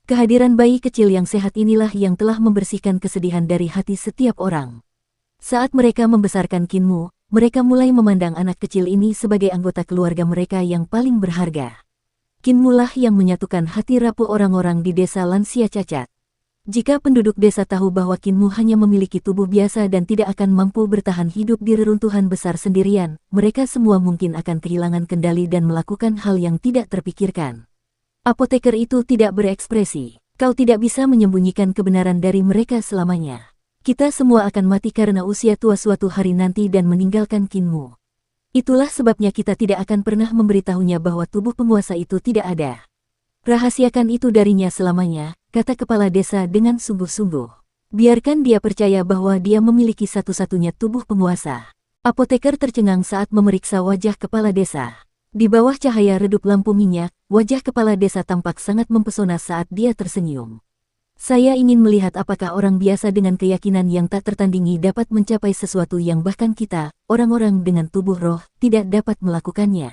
Kehadiran bayi kecil yang sehat inilah yang telah membersihkan kesedihan dari hati setiap orang. Saat mereka membesarkan Kinmu, mereka mulai memandang anak kecil ini sebagai anggota keluarga mereka yang paling berharga. Kinmulah yang menyatukan hati rapuh orang-orang di desa lansia cacat. Jika penduduk desa tahu bahwa Kinmu hanya memiliki tubuh biasa dan tidak akan mampu bertahan hidup di reruntuhan besar sendirian, mereka semua mungkin akan kehilangan kendali dan melakukan hal yang tidak terpikirkan. Apoteker itu tidak berekspresi. Kau tidak bisa menyembunyikan kebenaran dari mereka selamanya. Kita semua akan mati karena usia tua suatu hari nanti dan meninggalkan Kinmu. Itulah sebabnya kita tidak akan pernah memberitahunya bahwa tubuh penguasa itu tidak ada. Rahasiakan itu darinya selamanya, kata kepala desa dengan sungguh-sungguh. Biarkan dia percaya bahwa dia memiliki satu-satunya tubuh penguasa. Apoteker tercengang saat memeriksa wajah kepala desa. Di bawah cahaya redup lampu minyak, wajah kepala desa tampak sangat mempesona saat dia tersenyum. Saya ingin melihat apakah orang biasa dengan keyakinan yang tak tertandingi dapat mencapai sesuatu yang bahkan kita, orang-orang dengan tubuh roh, tidak dapat melakukannya.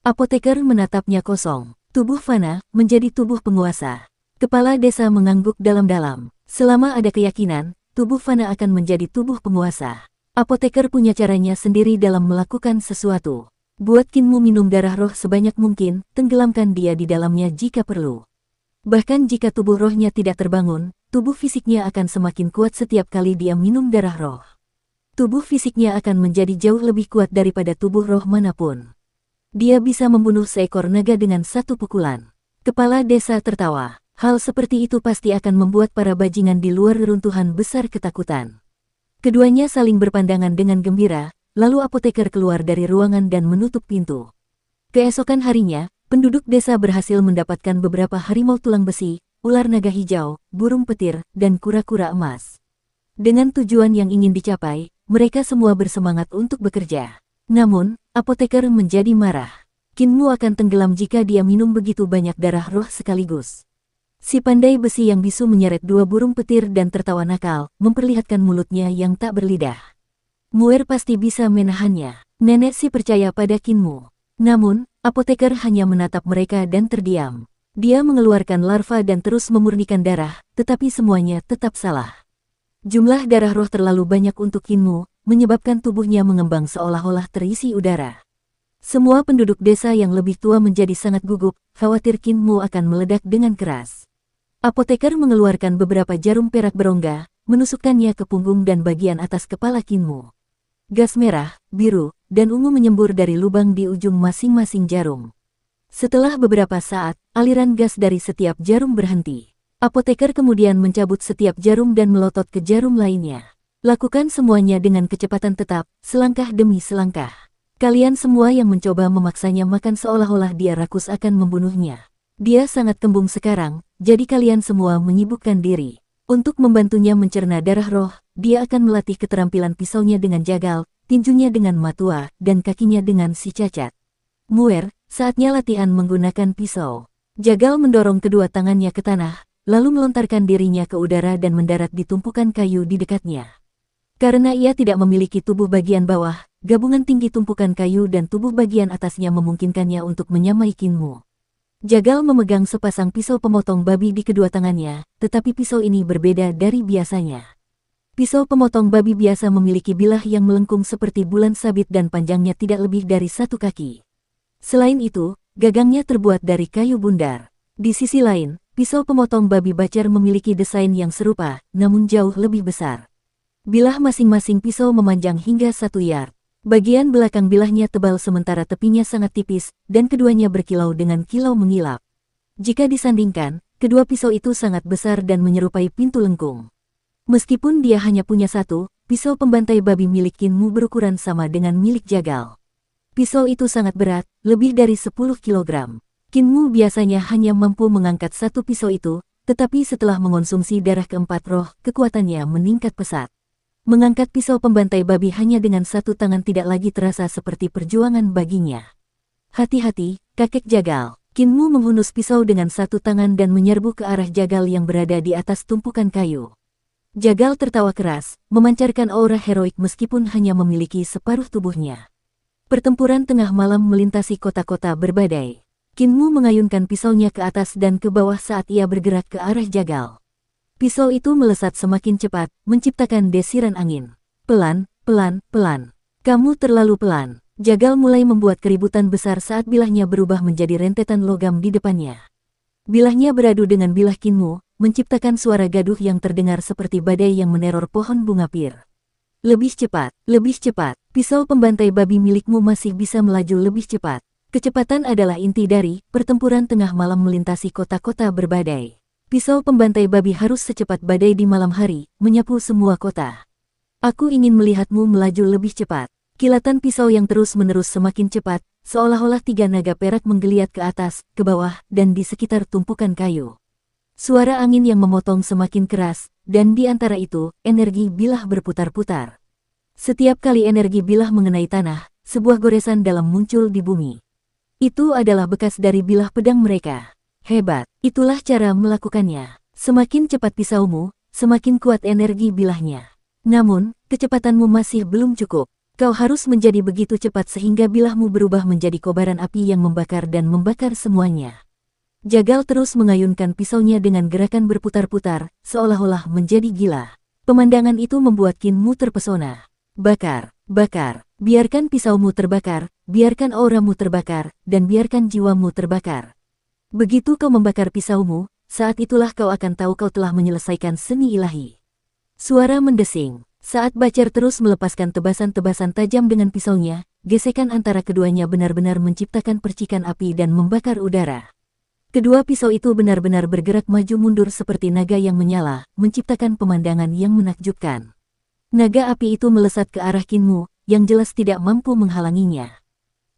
Apoteker menatapnya kosong. Tubuh fana menjadi tubuh penguasa. Kepala desa mengangguk dalam-dalam. Selama ada keyakinan, tubuh fana akan menjadi tubuh penguasa. Apoteker punya caranya sendiri dalam melakukan sesuatu. Buat Kinmu minum darah roh sebanyak mungkin, tenggelamkan dia di dalamnya jika perlu. Bahkan jika tubuh rohnya tidak terbangun, tubuh fisiknya akan semakin kuat setiap kali dia minum darah roh. Tubuh fisiknya akan menjadi jauh lebih kuat daripada tubuh roh manapun. Dia bisa membunuh seekor naga dengan satu pukulan. Kepala desa tertawa. Hal seperti itu pasti akan membuat para bajingan di luar reruntuhan besar ketakutan. Keduanya saling berpandangan dengan gembira, lalu apoteker keluar dari ruangan dan menutup pintu. Keesokan harinya, penduduk desa berhasil mendapatkan beberapa harimau tulang besi, ular naga hijau, burung petir, dan kura-kura emas. Dengan tujuan yang ingin dicapai, mereka semua bersemangat untuk bekerja. Namun, apoteker menjadi marah. Kinmu akan tenggelam jika dia minum begitu banyak darah roh sekaligus. Si pandai besi yang bisu menyeret dua burung petir dan tertawa nakal, memperlihatkan mulutnya yang tak berlidah. Muer pasti bisa menahannya. Nenek si percaya pada Kinmu. Namun, apoteker hanya menatap mereka dan terdiam. Dia mengeluarkan larva dan terus memurnikan darah, tetapi semuanya tetap salah. Jumlah darah roh terlalu banyak untuk Kinmu, menyebabkan tubuhnya mengembang seolah-olah terisi udara. Semua penduduk desa yang lebih tua menjadi sangat gugup, khawatir Kinmu akan meledak dengan keras. Apoteker mengeluarkan beberapa jarum perak berongga, menusukkannya ke punggung dan bagian atas kepala Kinmu. Gas merah, biru, dan ungu menyembur dari lubang di ujung masing-masing jarum. Setelah beberapa saat, aliran gas dari setiap jarum berhenti. Apoteker kemudian mencabut setiap jarum dan melotot ke jarum lainnya. Lakukan semuanya dengan kecepatan tetap, selangkah demi selangkah. Kalian semua yang mencoba memaksanya makan seolah-olah dia rakus akan membunuhnya. Dia sangat kembung sekarang, jadi kalian semua menyibukkan diri. Untuk membantunya mencerna darah roh, dia akan melatih keterampilan pisaunya dengan jagal, tinjunya dengan matua, dan kakinya dengan si cacat. Muer, saatnya latihan menggunakan pisau. Jagal mendorong kedua tangannya ke tanah, lalu melontarkan dirinya ke udara dan mendarat di tumpukan kayu di dekatnya. Karena ia tidak memiliki tubuh bagian bawah, gabungan tinggi tumpukan kayu dan tubuh bagian atasnya memungkinkannya untuk menyamai Kinmu. Jagal memegang sepasang pisau pemotong babi di kedua tangannya, tetapi pisau ini berbeda dari biasanya. Pisau pemotong babi biasa memiliki bilah yang melengkung seperti bulan sabit dan panjangnya tidak lebih dari 1 kaki. Selain itu, gagangnya terbuat dari kayu bundar. Di sisi lain, pisau pemotong babi bacer memiliki desain yang serupa, namun jauh lebih besar. Bilah masing-masing pisau memanjang hingga 1 yard. Bagian belakang bilahnya tebal sementara tepinya sangat tipis, dan keduanya berkilau dengan kilau mengilap. Jika disandingkan, kedua pisau itu sangat besar dan menyerupai pintu lengkung. Meskipun dia hanya punya satu, pisau pembantai babi milik Kinmu berukuran sama dengan milik Jagal. Pisau itu sangat berat, lebih dari 10 kilogram. Kinmu biasanya hanya mampu mengangkat satu pisau itu, tetapi setelah mengonsumsi darah keempat roh, kekuatannya meningkat pesat. Mengangkat pisau pembantai babi hanya dengan satu tangan tidak lagi terasa seperti perjuangan baginya. Hati-hati, kakek Jagal. Kinmu menghunus pisau dengan satu tangan dan menyerbu ke arah Jagal yang berada di atas tumpukan kayu. Jagal tertawa keras, memancarkan aura heroik meskipun hanya memiliki separuh tubuhnya. Pertempuran tengah malam melintasi kota-kota berbadai. Kinmu mengayunkan pisaunya ke atas dan ke bawah saat ia bergerak ke arah Jagal. Pisau itu melesat semakin cepat, menciptakan desiran angin. Pelan, pelan, pelan. Kamu terlalu pelan. Jagal mulai membuat keributan besar saat bilahnya berubah menjadi rentetan logam di depannya. Bilahnya beradu dengan bilah Kinmu, menciptakan suara gaduh yang terdengar seperti badai yang meneror pohon bunga pir. Lebih cepat, lebih cepat. Pisau pembantai babi milikmu masih bisa melaju lebih cepat. Kecepatan adalah inti dari pertempuran tengah malam melintasi kota-kota berbadai. Pisau pembantai babi harus secepat badai di malam hari, menyapu semua kota. Aku ingin melihatmu melaju lebih cepat. Kilatan pisau yang terus-menerus semakin cepat, seolah-olah 3 naga perak menggeliat ke atas, ke bawah, dan di sekitar tumpukan kayu. Suara angin yang memotong semakin keras, dan di antara itu, energi bilah berputar-putar. Setiap kali energi bilah mengenai tanah, sebuah goresan dalam muncul di bumi. Itu adalah bekas dari bilah pedang mereka. Hebat, itulah cara melakukannya. Semakin cepat pisaumu, semakin kuat energi bilahnya. Namun, kecepatanmu masih belum cukup. Kau harus menjadi begitu cepat sehingga bilahmu berubah menjadi kobaran api yang membakar dan membakar semuanya. Jagal terus mengayunkan pisaunya dengan gerakan berputar-putar, seolah-olah menjadi gila. Pemandangan itu membuat Kinmu terpesona. Bakar, bakar, biarkan pisaumu terbakar, biarkan auramu terbakar, dan biarkan jiwamu terbakar. Begitu kau membakar pisaumu, saat itulah kau akan tahu kau telah menyelesaikan seni ilahi. Suara mendesing. Saat Bacer terus melepaskan tebasan-tebasan tajam dengan pisaunya, gesekan antara keduanya benar-benar menciptakan percikan api dan membakar udara. Kedua pisau itu benar-benar bergerak maju mundur seperti naga yang menyala, menciptakan pemandangan yang menakjubkan. Naga api itu melesat ke arah Kinmu, yang jelas tidak mampu menghalanginya.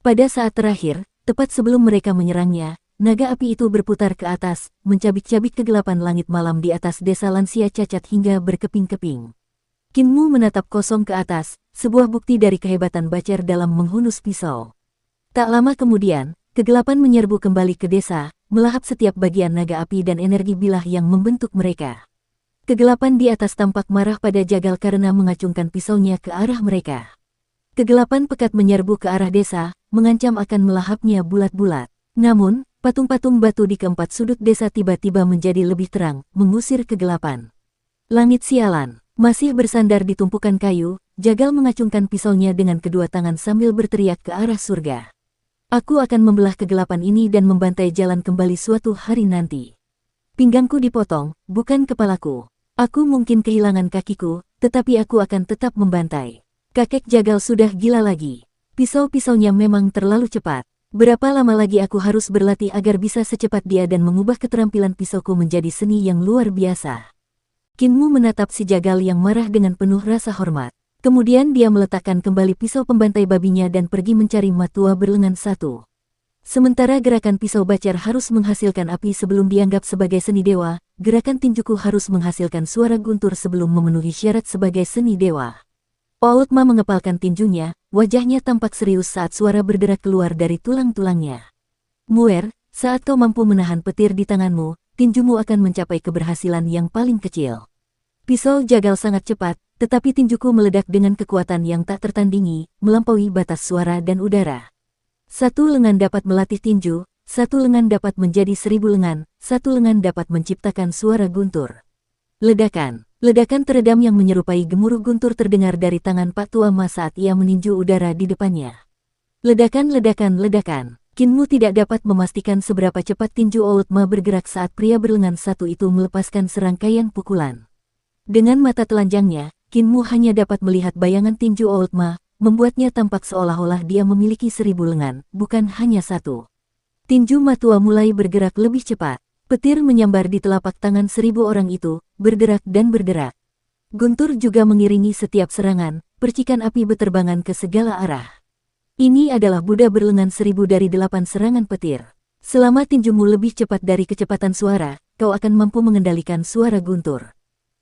Pada saat terakhir, tepat sebelum mereka menyerangnya, naga api itu berputar ke atas, mencabik-cabik kegelapan langit malam di atas desa lansia cacat hingga berkeping-keping. Kinmu menatap kosong ke atas, sebuah bukti dari kehebatan Bacer dalam menghunus pisau. Tak lama kemudian, kegelapan menyerbu kembali ke desa, melahap setiap bagian naga api dan energi bilah yang membentuk mereka. Kegelapan di atas tampak marah pada Jagal karena mengacungkan pisaunya ke arah mereka. Kegelapan pekat menyerbu ke arah desa, mengancam akan melahapnya bulat-bulat. Namun, patung-patung batu di keempat sudut desa tiba-tiba menjadi lebih terang, mengusir kegelapan. Langit sialan. Masih bersandar di tumpukan kayu, Jagal mengacungkan pisaunya dengan kedua tangan sambil berteriak ke arah surga. Aku akan membelah kegelapan ini dan membantai jalan kembali suatu hari nanti. Pinggangku dipotong, bukan kepalaku. Aku mungkin kehilangan kakiku, tetapi aku akan tetap membantai. Kakek Jagal sudah gila lagi. Pisau-pisaunya memang terlalu cepat. Berapa lama lagi aku harus berlatih agar bisa secepat dia dan mengubah keterampilan pisauku menjadi seni yang luar biasa. Kinmu menatap si Jagal yang marah dengan penuh rasa hormat. Kemudian dia meletakkan kembali pisau pembantai babinya dan pergi mencari matua berlengan satu. Sementara gerakan pisau Bacer harus menghasilkan api sebelum dianggap sebagai seni dewa, gerakan tinjuku harus menghasilkan suara guntur sebelum memenuhi syarat sebagai seni dewa. Outma mengepalkan tinjunya, wajahnya tampak serius saat suara berderak keluar dari tulang-tulangnya. Muer, saat kau mampu menahan petir di tanganmu, tinjumu akan mencapai keberhasilan yang paling kecil. Pisau Jagal sangat cepat, tetapi tinjuku meledak dengan kekuatan yang tak tertandingi, melampaui batas suara dan udara. Satu lengan dapat melatih tinju, satu lengan dapat menjadi 1000 lengan, satu lengan dapat menciptakan suara guntur. Ledakan. Ledakan teredam yang menyerupai gemuruh guntur terdengar dari tangan Pak Tuama saat ia meninju udara di depannya. Ledakan. Kinmu tidak dapat memastikan seberapa cepat tinju Outma bergerak saat pria berlengan satu itu melepaskan serangkaian pukulan. Dengan mata telanjangnya, Kinmu hanya dapat melihat bayangan tinju Outma, membuatnya tampak seolah-olah dia memiliki 1000 lengan, bukan hanya satu. Tinju Matua mulai bergerak lebih cepat. Petir menyambar di telapak tangan 1000 orang itu, berderak dan berderak. Guntur juga mengiringi setiap serangan, percikan api beterbangan ke segala arah. Ini adalah Buddha berlengan 1000 dari 8 serangan petir. Selama tinjumu lebih cepat dari kecepatan suara, kau akan mampu mengendalikan suara guntur.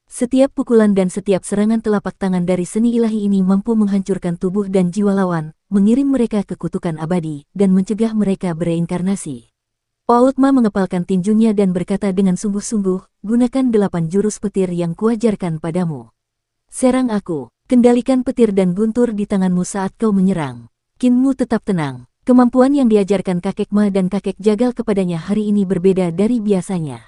Setiap pukulan dan setiap serangan telapak tangan dari seni ilahi ini mampu menghancurkan tubuh dan jiwa lawan, mengirim mereka ke kutukan abadi, dan mencegah mereka bereinkarnasi. Outma mengepalkan tinjunya dan berkata dengan sungguh-sungguh, gunakan 8 jurus petir yang kuajarkan padamu. Serang aku, kendalikan petir dan guntur di tanganmu saat kau menyerang. Kinmu tetap tenang. Kemampuan yang diajarkan kakek Ma dan kakek Jagal kepadanya hari ini berbeda dari biasanya.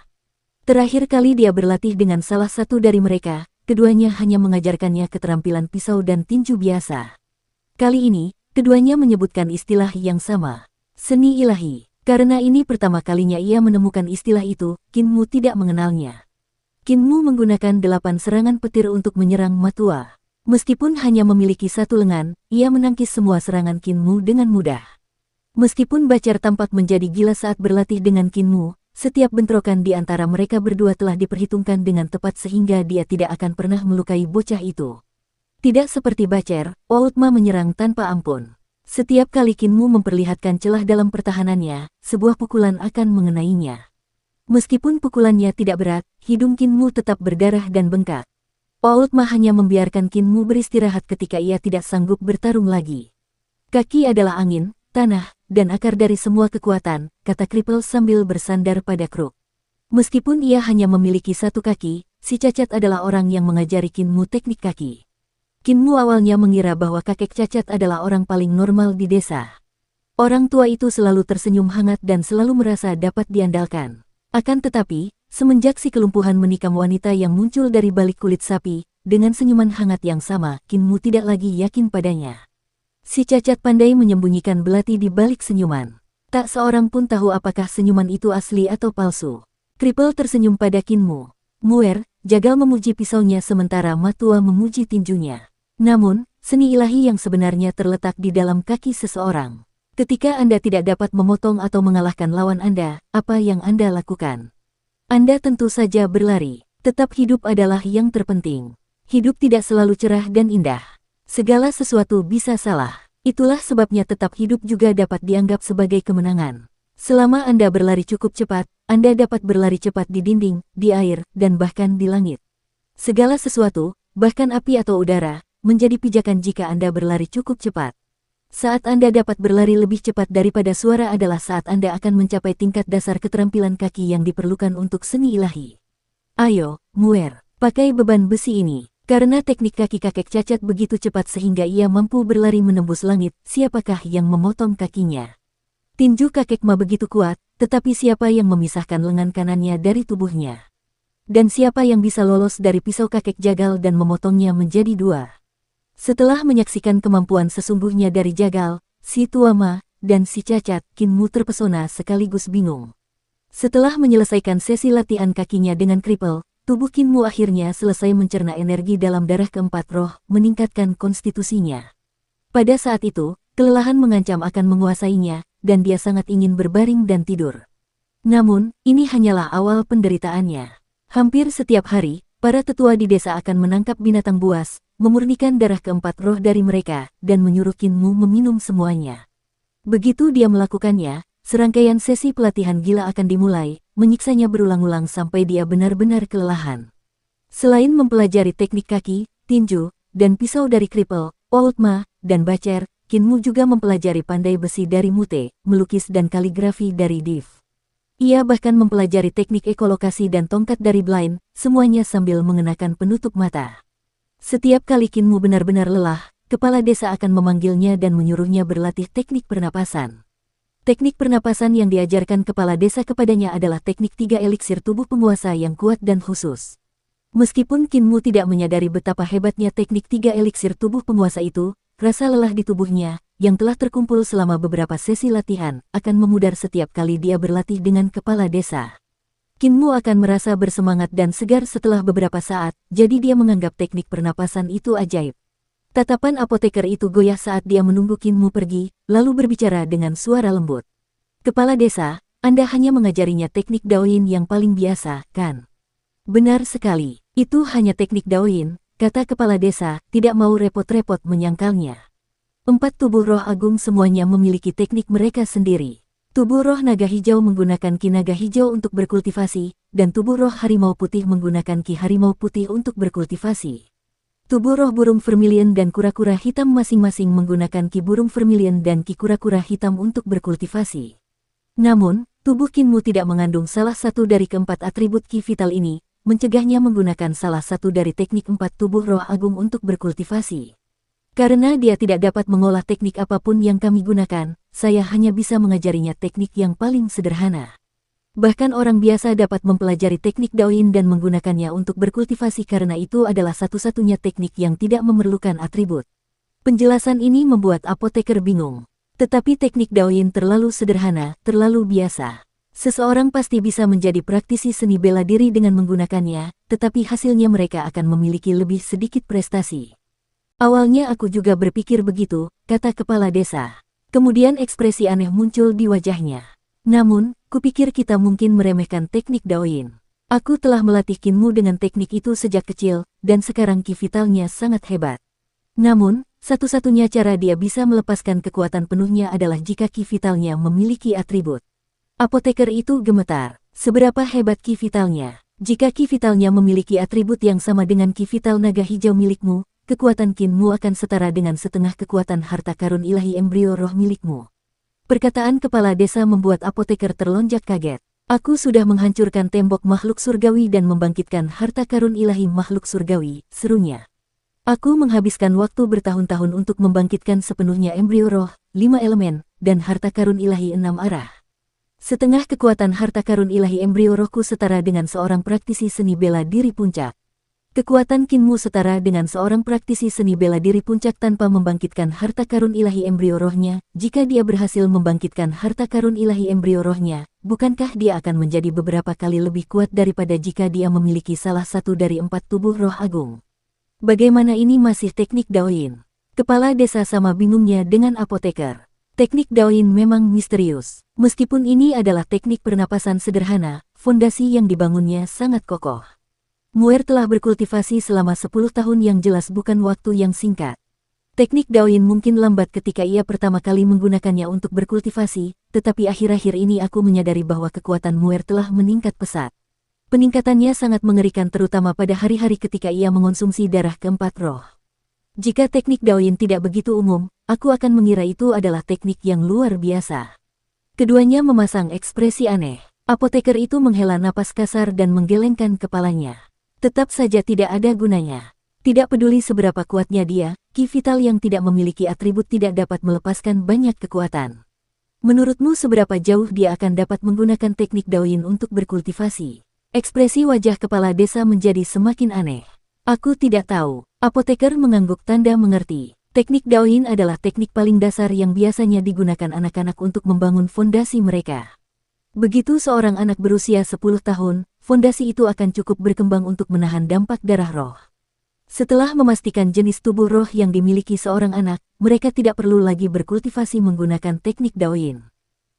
Terakhir kali dia berlatih dengan salah satu dari mereka, keduanya hanya mengajarkannya keterampilan pisau dan tinju biasa. Kali ini, keduanya menyebutkan istilah yang sama, seni ilahi. Karena ini pertama kalinya ia menemukan istilah itu, Kinmu tidak mengenalnya. Kinmu menggunakan 8 serangan petir untuk menyerang Matua. Meskipun hanya memiliki satu lengan, ia menangkis semua serangan Kinmu dengan mudah. Meskipun Bacer tampak menjadi gila saat berlatih dengan Kinmu, setiap bentrokan di antara mereka berdua telah diperhitungkan dengan tepat sehingga dia tidak akan pernah melukai bocah itu. Tidak seperti Bacer, Outma menyerang tanpa ampun. Setiap kali Kinmu memperlihatkan celah dalam pertahanannya, sebuah pukulan akan mengenainya. Meskipun pukulannya tidak berat, hidung Kinmu tetap berdarah dan bengkak. Outma hanya membiarkan Kinmu beristirahat ketika ia tidak sanggup bertarung lagi. Kaki adalah angin, tanah, dan akar dari semua kekuatan, kata Kripel sambil bersandar pada kruk. Meskipun ia hanya memiliki satu kaki, si cacat adalah orang yang mengajari Kinmu teknik kaki. Kinmu awalnya mengira bahwa kakek cacat adalah orang paling normal di desa. Orang tua itu selalu tersenyum hangat dan selalu merasa dapat diandalkan. Akan tetapi, semenjak si kelumpuhan menikam wanita yang muncul dari balik kulit sapi, dengan senyuman hangat yang sama, Kinmu tidak lagi yakin padanya. Si cacat pandai menyembunyikan belati di balik senyuman. Tak seorang pun tahu apakah senyuman itu asli atau palsu. Kripel tersenyum pada Kinmu. Muer, jagal memuji pisaunya sementara Matua memuji tinjunya. Namun, seni ilahi yang sebenarnya terletak di dalam kaki seseorang. Ketika Anda tidak dapat memotong atau mengalahkan lawan Anda, apa yang Anda lakukan? Anda tentu saja berlari. Tetap hidup adalah yang terpenting. Hidup tidak selalu cerah dan indah. Segala sesuatu bisa salah. Itulah sebabnya tetap hidup juga dapat dianggap sebagai kemenangan. Selama Anda berlari cukup cepat, Anda dapat berlari cepat di dinding, di air, dan bahkan di langit. Segala sesuatu, bahkan api atau udara, menjadi pijakan jika Anda berlari cukup cepat. Saat Anda dapat berlari lebih cepat daripada suara adalah saat Anda akan mencapai tingkat dasar keterampilan kaki yang diperlukan untuk seni ilahi. Ayo, Muer, pakai beban besi ini. Karena teknik kaki kakek cacat begitu cepat sehingga ia mampu berlari menembus langit, siapakah yang memotong kakinya? Tinju kakek Ma begitu kuat, tetapi siapa yang memisahkan lengan kanannya dari tubuhnya? Dan siapa yang bisa lolos dari pisau kakek jagal dan memotongnya menjadi dua? Setelah menyaksikan kemampuan sesungguhnya dari jagal, si tua Ma, dan si cacat, Kinmu terpesona sekaligus bingung. Setelah menyelesaikan sesi latihan kakinya dengan kripel, tubuh Kinmu akhirnya selesai mencerna energi dalam darah keempat roh, meningkatkan konstitusinya. Pada saat itu, kelelahan mengancam akan menguasainya, dan dia sangat ingin berbaring dan tidur. Namun, ini hanyalah awal penderitaannya. Hampir setiap hari, para tetua di desa akan menangkap binatang buas, memurnikan darah keempat roh dari mereka, dan menyuruh Kinmu meminum semuanya. Begitu dia melakukannya, serangkaian sesi pelatihan gila akan dimulai, menyiksanya berulang-ulang sampai dia benar-benar kelelahan. Selain mempelajari teknik kaki, tinju, dan pisau dari kripel, Old Ma, dan Bacer, Kinmu juga mempelajari pandai besi dari Mute, melukis dan kaligrafi dari Div. Ia bahkan mempelajari teknik ekolokasi dan tongkat dari Blind, semuanya sambil mengenakan penutup mata. Setiap kali Kinmu benar-benar lelah, kepala desa akan memanggilnya dan menyuruhnya berlatih teknik pernapasan. Teknik pernapasan yang diajarkan kepala desa kepadanya adalah teknik 3 eliksir tubuh penguasa yang kuat dan khusus. Meskipun Kinmu tidak menyadari betapa hebatnya teknik 3 eliksir tubuh penguasa itu, rasa lelah di tubuhnya, yang telah terkumpul selama beberapa sesi latihan, akan memudar setiap kali dia berlatih dengan kepala desa. Kinmu akan merasa bersemangat dan segar setelah beberapa saat, jadi dia menganggap teknik pernapasan itu ajaib. Tatapan apoteker itu goyah saat dia menunggu Kinmu pergi, lalu berbicara dengan suara lembut. Kepala desa, Anda hanya mengajarinya teknik Daoyin yang paling biasa, kan? Benar sekali, itu hanya teknik Daoyin, kata kepala desa, tidak mau repot-repot menyangkalnya. 4 tubuh roh agung semuanya memiliki teknik mereka sendiri. Tubuh roh naga hijau menggunakan ki naga hijau untuk berkultivasi, dan tubuh roh harimau putih menggunakan ki harimau putih untuk berkultivasi. Tubuh roh burung vermilion dan kura-kura hitam masing-masing menggunakan ki burung vermilion dan ki kura-kura hitam untuk berkultivasi. Namun, tubuh Kinmu tidak mengandung salah satu dari keempat atribut ki vital ini, mencegahnya menggunakan salah satu dari teknik 4 tubuh roh agung untuk berkultivasi. Karena dia tidak dapat mengolah teknik apapun yang kami gunakan, saya hanya bisa mengajarinya teknik yang paling sederhana. Bahkan orang biasa dapat mempelajari teknik Daoyin dan menggunakannya untuk berkultivasi karena itu adalah satu-satunya teknik yang tidak memerlukan atribut. Penjelasan ini membuat apoteker bingung. Tetapi teknik Daoyin terlalu sederhana, terlalu biasa. Seseorang pasti bisa menjadi praktisi seni bela diri dengan menggunakannya, tetapi hasilnya mereka akan memiliki lebih sedikit prestasi. Awalnya aku juga berpikir begitu, kata kepala desa. Kemudian ekspresi aneh muncul di wajahnya. Namun, kupikir kita mungkin meremehkan teknik Daoyin. Aku telah melatih Kinmu dengan teknik itu sejak kecil, dan sekarang ki vitalnya sangat hebat. Namun, satu-satunya cara dia bisa melepaskan kekuatan penuhnya adalah jika ki vitalnya memiliki atribut. Apoteker itu gemetar. Seberapa hebat ki vitalnya? Jika ki vitalnya memiliki atribut yang sama dengan ki vital naga hijau milikmu, kekuatan Kinmu akan setara dengan setengah kekuatan harta karun ilahi embrio roh milikmu. Perkataan kepala desa membuat apoteker terlonjak kaget. Aku sudah menghancurkan tembok makhluk surgawi dan membangkitkan harta karun ilahi makhluk surgawi, serunya. Aku menghabiskan waktu bertahun-tahun untuk membangkitkan sepenuhnya embrio roh, 5 elemen, dan harta karun ilahi 6 arah. Setengah kekuatan harta karun ilahi embrio rohku setara dengan seorang praktisi seni bela diri puncak. Kekuatan Kinmu setara dengan seorang praktisi seni bela diri puncak tanpa membangkitkan harta karun ilahi embrio rohnya. Jika dia berhasil membangkitkan harta karun ilahi embrio rohnya, bukankah dia akan menjadi beberapa kali lebih kuat daripada jika dia memiliki salah satu dari 4 tubuh roh agung? Bagaimana ini masih teknik Daoyin? Kepala desa sama bingungnya dengan apoteker. Teknik Daoyin memang misterius. Meskipun ini adalah teknik pernapasan sederhana, fondasi yang dibangunnya sangat kokoh. Muer telah berkultivasi selama 10 tahun yang jelas bukan waktu yang singkat. Teknik Daoyin mungkin lambat ketika ia pertama kali menggunakannya untuk berkultivasi, tetapi akhir-akhir ini aku menyadari bahwa kekuatan Muer telah meningkat pesat. Peningkatannya sangat mengerikan terutama pada hari-hari ketika ia mengonsumsi darah keempat roh. Jika teknik Daoyin tidak begitu umum, aku akan mengira itu adalah teknik yang luar biasa. Keduanya memasang ekspresi aneh. Apoteker itu menghela napas kasar dan menggelengkan kepalanya. Tetap saja tidak ada gunanya. Tidak peduli seberapa kuatnya dia, ki vital yang tidak memiliki atribut tidak dapat melepaskan banyak kekuatan. Menurutmu seberapa jauh dia akan dapat menggunakan teknik Daoyin untuk berkultivasi? Ekspresi wajah kepala desa menjadi semakin aneh. Aku tidak tahu. Apoteker mengangguk tanda mengerti. Teknik Daoyin adalah teknik paling dasar yang biasanya digunakan anak-anak untuk membangun fondasi mereka. Begitu seorang anak berusia 10 tahun, fondasi itu akan cukup berkembang untuk menahan dampak darah roh. Setelah memastikan jenis tubuh roh yang dimiliki seorang anak, mereka tidak perlu lagi berkultivasi menggunakan teknik Daoyin.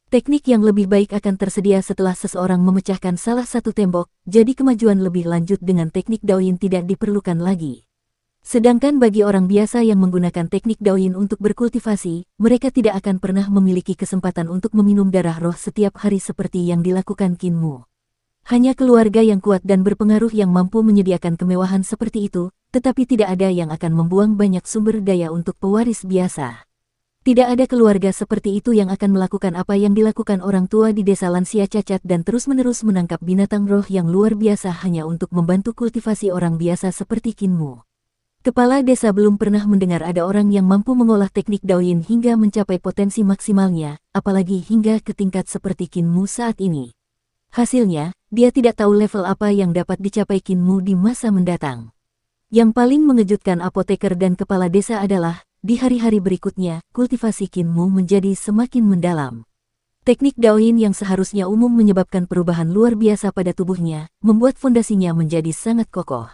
Teknik yang lebih baik akan tersedia setelah seseorang memecahkan salah satu tembok, jadi kemajuan lebih lanjut dengan teknik Daoyin tidak diperlukan lagi. Sedangkan bagi orang biasa yang menggunakan teknik Daoyin untuk berkultivasi, mereka tidak akan pernah memiliki kesempatan untuk meminum darah roh setiap hari seperti yang dilakukan Kinmu. Hanya keluarga yang kuat dan berpengaruh yang mampu menyediakan kemewahan seperti itu, tetapi tidak ada yang akan membuang banyak sumber daya untuk pewaris biasa. Tidak ada keluarga seperti itu yang akan melakukan apa yang dilakukan orang tua di desa lansia cacat dan terus-menerus menangkap binatang roh yang luar biasa hanya untuk membantu kultivasi orang biasa seperti Kinmu. Kepala desa belum pernah mendengar ada orang yang mampu mengolah teknik Daoyin hingga mencapai potensi maksimalnya, apalagi hingga ke tingkat seperti Kinmu saat ini. Hasilnya, dia tidak tahu level apa yang dapat dicapai Kinmu di masa mendatang. Yang paling mengejutkan apoteker dan kepala desa adalah, di hari-hari berikutnya, kultivasi Kinmu menjadi semakin mendalam. Teknik Daoyin yang seharusnya umum menyebabkan perubahan luar biasa pada tubuhnya, membuat fondasinya menjadi sangat kokoh.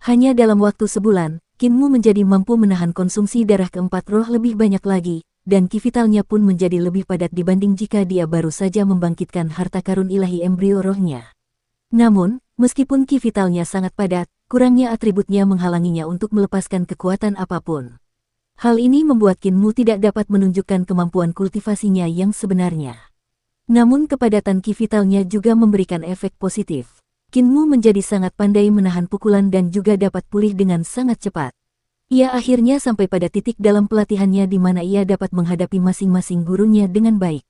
Hanya dalam waktu sebulan, Kinmu menjadi mampu menahan konsumsi darah keempat roh lebih banyak lagi, dan ki vitalnya pun menjadi lebih padat dibanding jika dia baru saja membangkitkan harta karun ilahi embrio rohnya. Namun, meskipun ki vitalnya sangat padat, kurangnya atributnya menghalanginya untuk melepaskan kekuatan apapun. Hal ini membuat Kinmu tidak dapat menunjukkan kemampuan kultivasinya yang sebenarnya. Namun kepadatan ki vitalnya juga memberikan efek positif. Kinmu menjadi sangat pandai menahan pukulan dan juga dapat pulih dengan sangat cepat. Ia akhirnya sampai pada titik dalam pelatihannya di mana ia dapat menghadapi masing-masing gurunya dengan baik.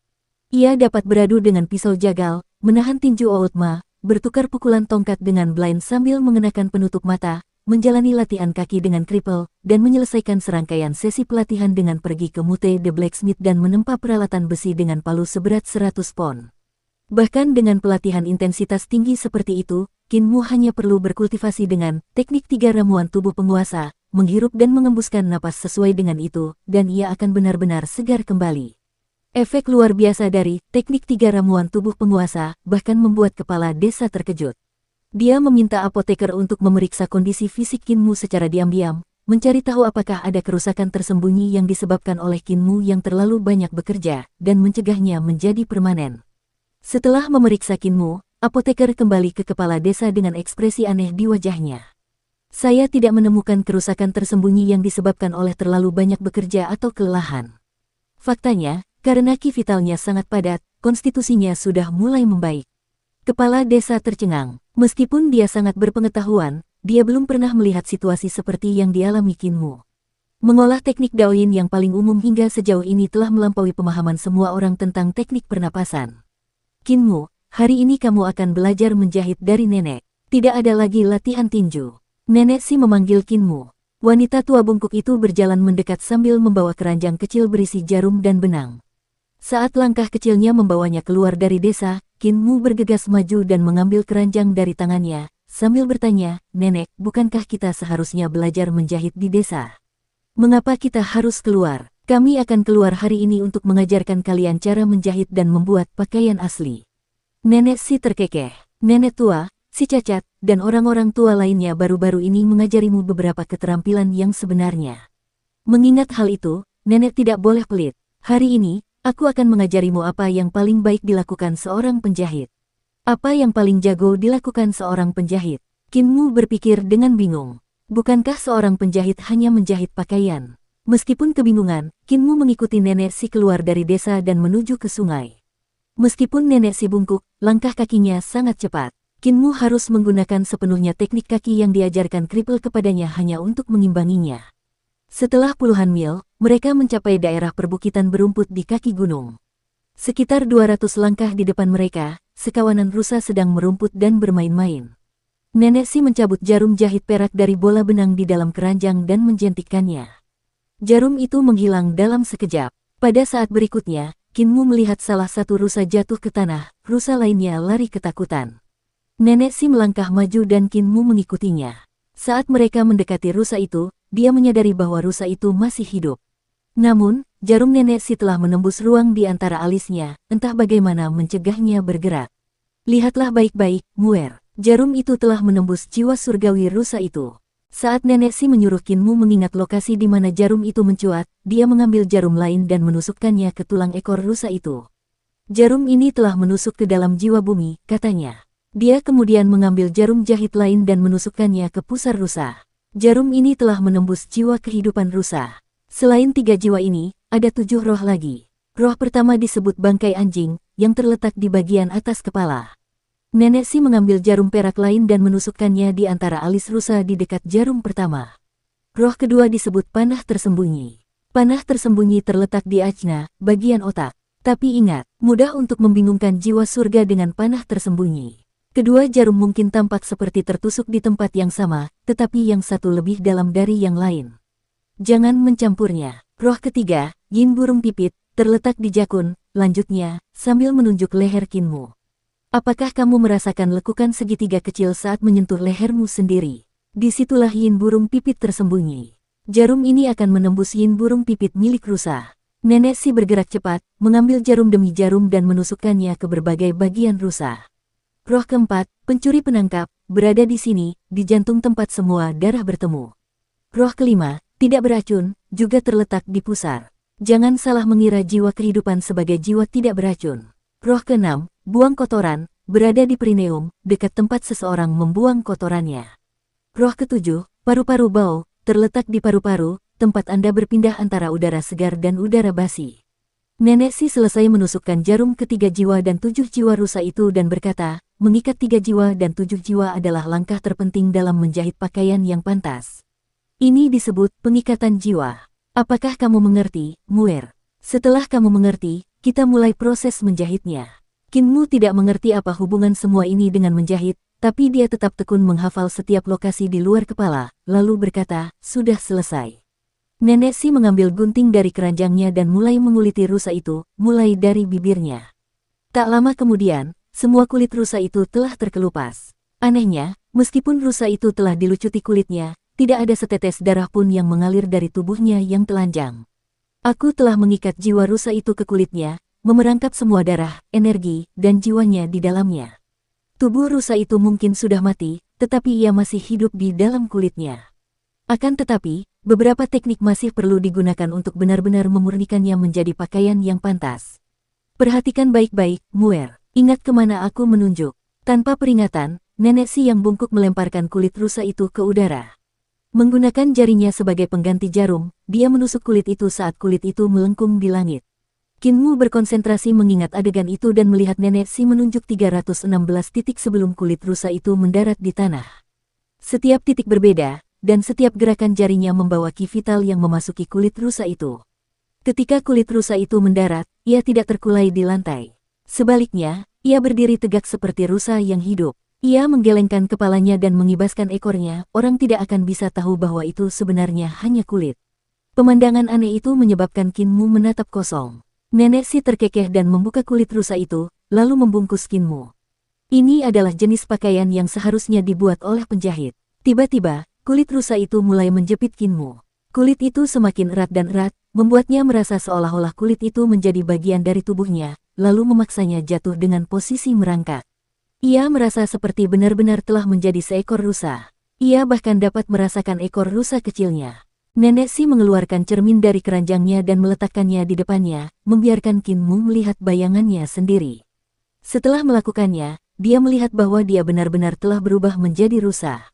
Ia dapat beradu dengan pisau jagal, menahan tinju Outma, bertukar pukulan tongkat dengan blind sambil mengenakan penutup mata, menjalani latihan kaki dengan kripel, dan menyelesaikan serangkaian sesi pelatihan dengan pergi ke Mute the Blacksmith dan menempa peralatan besi dengan palu seberat 100 pon. Bahkan dengan pelatihan intensitas tinggi seperti itu, Kinmu hanya perlu berkultivasi dengan teknik 3 ramuan tubuh penguasa, menghirup dan mengembuskan napas sesuai dengan itu, dan ia akan benar-benar segar kembali. Efek luar biasa dari teknik 3 ramuan tubuh penguasa bahkan membuat kepala desa terkejut. Dia meminta apoteker untuk memeriksa kondisi fisik Kinmu secara diam-diam, mencari tahu apakah ada kerusakan tersembunyi yang disebabkan oleh Kinmu yang terlalu banyak bekerja, dan mencegahnya menjadi permanen. Setelah memeriksa Kinmu, apoteker kembali ke kepala desa dengan ekspresi aneh di wajahnya. Saya tidak menemukan kerusakan tersembunyi yang disebabkan oleh terlalu banyak bekerja atau kelelahan. Faktanya, karena ki vitalnya sangat padat, konstitusinya sudah mulai membaik. Kepala desa tercengang. Meskipun dia sangat berpengetahuan, dia belum pernah melihat situasi seperti yang dialami Kinmu. Mengolah teknik Daoyin yang paling umum hingga sejauh ini telah melampaui pemahaman semua orang tentang teknik pernapasan. Kinmu, hari ini kamu akan belajar menjahit dari nenek. Tidak ada lagi latihan tinju. Nenek Si memanggil Kinmu. Wanita tua bungkuk itu berjalan mendekat sambil membawa keranjang kecil berisi jarum dan benang. Saat langkah kecilnya membawanya keluar dari desa, Kinmu bergegas maju dan mengambil keranjang dari tangannya, sambil bertanya, "Nenek, bukankah kita seharusnya belajar menjahit di desa? Mengapa kita harus keluar? Kami akan keluar hari ini untuk mengajarkan kalian cara menjahit dan membuat pakaian asli." Nenek si terkekeh, nenek tua, si cacat, dan orang-orang tua lainnya baru-baru ini mengajarimu beberapa keterampilan yang sebenarnya. Mengingat hal itu, nenek tidak boleh pelit. Hari ini, aku akan mengajarimu apa yang paling baik dilakukan seorang penjahit. Apa yang paling jago dilakukan seorang penjahit? Kinmu berpikir dengan bingung. Bukankah seorang penjahit hanya menjahit pakaian? Meskipun kebingungan, Kinmu mengikuti nenek si keluar dari desa dan menuju ke sungai. Meskipun nenek si bungkuk, langkah kakinya sangat cepat. Kinmu harus menggunakan sepenuhnya teknik kaki yang diajarkan kripel kepadanya hanya untuk mengimbanginya. Setelah puluhan mil, mereka mencapai daerah perbukitan berumput di kaki gunung. Sekitar 200 langkah di depan mereka, sekawanan rusa sedang merumput dan bermain-main. Nenek si mencabut jarum jahit perak dari bola benang di dalam keranjang dan menjentikkannya. Jarum itu menghilang dalam sekejap. Pada saat berikutnya, Kinmu melihat salah satu rusa jatuh ke tanah, rusa lainnya lari ketakutan. Nenek si melangkah maju dan Kinmu mengikutinya. Saat mereka mendekati rusa itu, dia menyadari bahwa rusa itu masih hidup. Namun, jarum nenek si telah menembus ruang di antara alisnya, entah bagaimana mencegahnya bergerak. Lihatlah baik-baik, Muer. Jarum itu telah menembus jiwa surgawi rusa itu. Saat nenek si menyuruh Kinmu mengingat lokasi di mana jarum itu mencuat, dia mengambil jarum lain dan menusukkannya ke tulang ekor rusa itu. Jarum ini telah menusuk ke dalam jiwa bumi, katanya. Dia kemudian mengambil jarum jahit lain dan menusukkannya ke pusar rusa. Jarum ini telah menembus jiwa kehidupan rusa. Selain 3 jiwa ini, ada 7 roh lagi. Roh pertama disebut bangkai anjing, yang terletak di bagian atas kepala. Nenek si mengambil jarum perak lain dan menusukkannya di antara alis rusa di dekat jarum pertama. Roh kedua disebut panah tersembunyi. Panah tersembunyi terletak di ajna, bagian otak. Tapi ingat, mudah untuk membingungkan jiwa surga dengan panah tersembunyi. Kedua jarum mungkin tampak seperti tertusuk di tempat yang sama, tetapi yang satu lebih dalam dari yang lain. Jangan mencampurnya. Roh ketiga, yin burung pipit, terletak di jakun, lanjutnya, sambil menunjuk leher Kinmu. Apakah kamu merasakan lekukan segitiga kecil saat menyentuh lehermu sendiri? Disitulah yin burung pipit tersembunyi. Jarum ini akan menembus yin burung pipit milik rusa. Nenek si bergerak cepat, mengambil jarum demi jarum dan menusukkannya ke berbagai bagian rusa. Roh keempat, pencuri penangkap, berada di sini, di jantung tempat semua darah bertemu. Roh kelima, tidak beracun, juga terletak di pusar. Jangan salah mengira jiwa kehidupan sebagai jiwa tidak beracun. Roh keenam, buang kotoran, berada di perineum, dekat tempat seseorang membuang kotorannya. Roh ketujuh, paru-paru bau, terletak di paru-paru, tempat Anda berpindah antara udara segar dan udara basi. Nenek si selesai menusukkan jarum ke 3 jiwa dan 7 jiwa rusa itu dan berkata, mengikat 3 jiwa dan 7 jiwa adalah langkah terpenting dalam menjahit pakaian yang pantas. Ini disebut pengikatan jiwa. Apakah kamu mengerti, Muer? Setelah kamu mengerti, kita mulai proses menjahitnya. Kinmu tidak mengerti apa hubungan semua ini dengan menjahit, tapi dia tetap tekun menghafal setiap lokasi di luar kepala, lalu berkata, sudah selesai. Nenek si mengambil gunting dari keranjangnya dan mulai menguliti rusa itu, mulai dari bibirnya. Tak lama kemudian, semua kulit rusa itu telah terkelupas. Anehnya, meskipun rusa itu telah dilucuti kulitnya, tidak ada setetes darah pun yang mengalir dari tubuhnya yang telanjang. Aku telah mengikat jiwa rusa itu ke kulitnya, memerangkap semua darah, energi, dan jiwanya di dalamnya. Tubuh rusa itu mungkin sudah mati, tetapi ia masih hidup di dalam kulitnya. Akan tetapi, beberapa teknik masih perlu digunakan untuk benar-benar memurnikannya menjadi pakaian yang pantas. Perhatikan baik-baik, Muer. Ingat kemana aku menunjuk. Tanpa peringatan, nenek si yang bungkuk melemparkan kulit rusa itu ke udara. Menggunakan jarinya sebagai pengganti jarum, dia menusuk kulit itu saat kulit itu melengkung di langit. Kinmu berkonsentrasi mengingat adegan itu dan melihat nenek si menunjuk 316 titik sebelum kulit rusa itu mendarat di tanah. Setiap titik berbeda, dan setiap gerakan jarinya membawa ki vital yang memasuki kulit rusa itu. Ketika kulit rusa itu mendarat, ia tidak terkulai di lantai. Sebaliknya, ia berdiri tegak seperti rusa yang hidup. Ia menggelengkan kepalanya dan mengibaskan ekornya, orang tidak akan bisa tahu bahwa itu sebenarnya hanya kulit. Pemandangan aneh itu menyebabkan Kinmu menatap kosong. Nenek si terkekeh dan membuka kulit rusa itu, lalu membungkus Kinmu. Ini adalah jenis pakaian yang seharusnya dibuat oleh penjahit. Tiba-tiba, kulit rusa itu mulai menjepit Kinmu. Kulit itu semakin erat dan erat, membuatnya merasa seolah-olah kulit itu menjadi bagian dari tubuhnya, lalu memaksanya jatuh dengan posisi merangkak. Ia merasa seperti benar-benar telah menjadi seekor rusa. Ia bahkan dapat merasakan ekor rusa kecilnya. Nenek Si mengeluarkan cermin dari keranjangnya dan meletakkannya di depannya, membiarkan Kinmu melihat bayangannya sendiri. Setelah melakukannya, dia melihat bahwa dia benar-benar telah berubah menjadi rusa.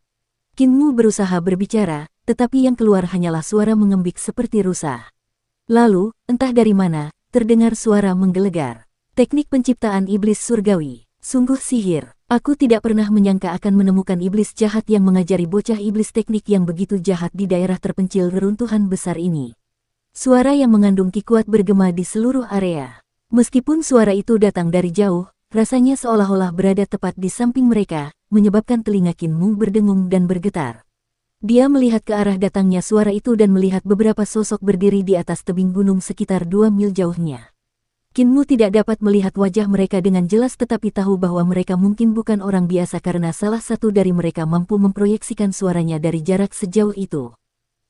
Kinmu berusaha berbicara, tetapi yang keluar hanyalah suara mengembik seperti rusa. Lalu, entah dari mana, terdengar suara menggelegar. Teknik penciptaan iblis surgawi. Sungguh sihir. Aku tidak pernah menyangka akan menemukan iblis jahat yang mengajari bocah iblis teknik yang begitu jahat di daerah terpencil reruntuhan besar ini. Suara yang mengandung ki kuat bergema di seluruh area. Meskipun suara itu datang dari jauh, rasanya seolah-olah berada tepat di samping mereka, menyebabkan telinga Kinmu berdengung dan bergetar. Dia melihat ke arah datangnya suara itu dan melihat beberapa sosok berdiri di atas tebing gunung sekitar 2 mil jauhnya. Kinmu tidak dapat melihat wajah mereka dengan jelas tetapi tahu bahwa mereka mungkin bukan orang biasa karena salah satu dari mereka mampu memproyeksikan suaranya dari jarak sejauh itu.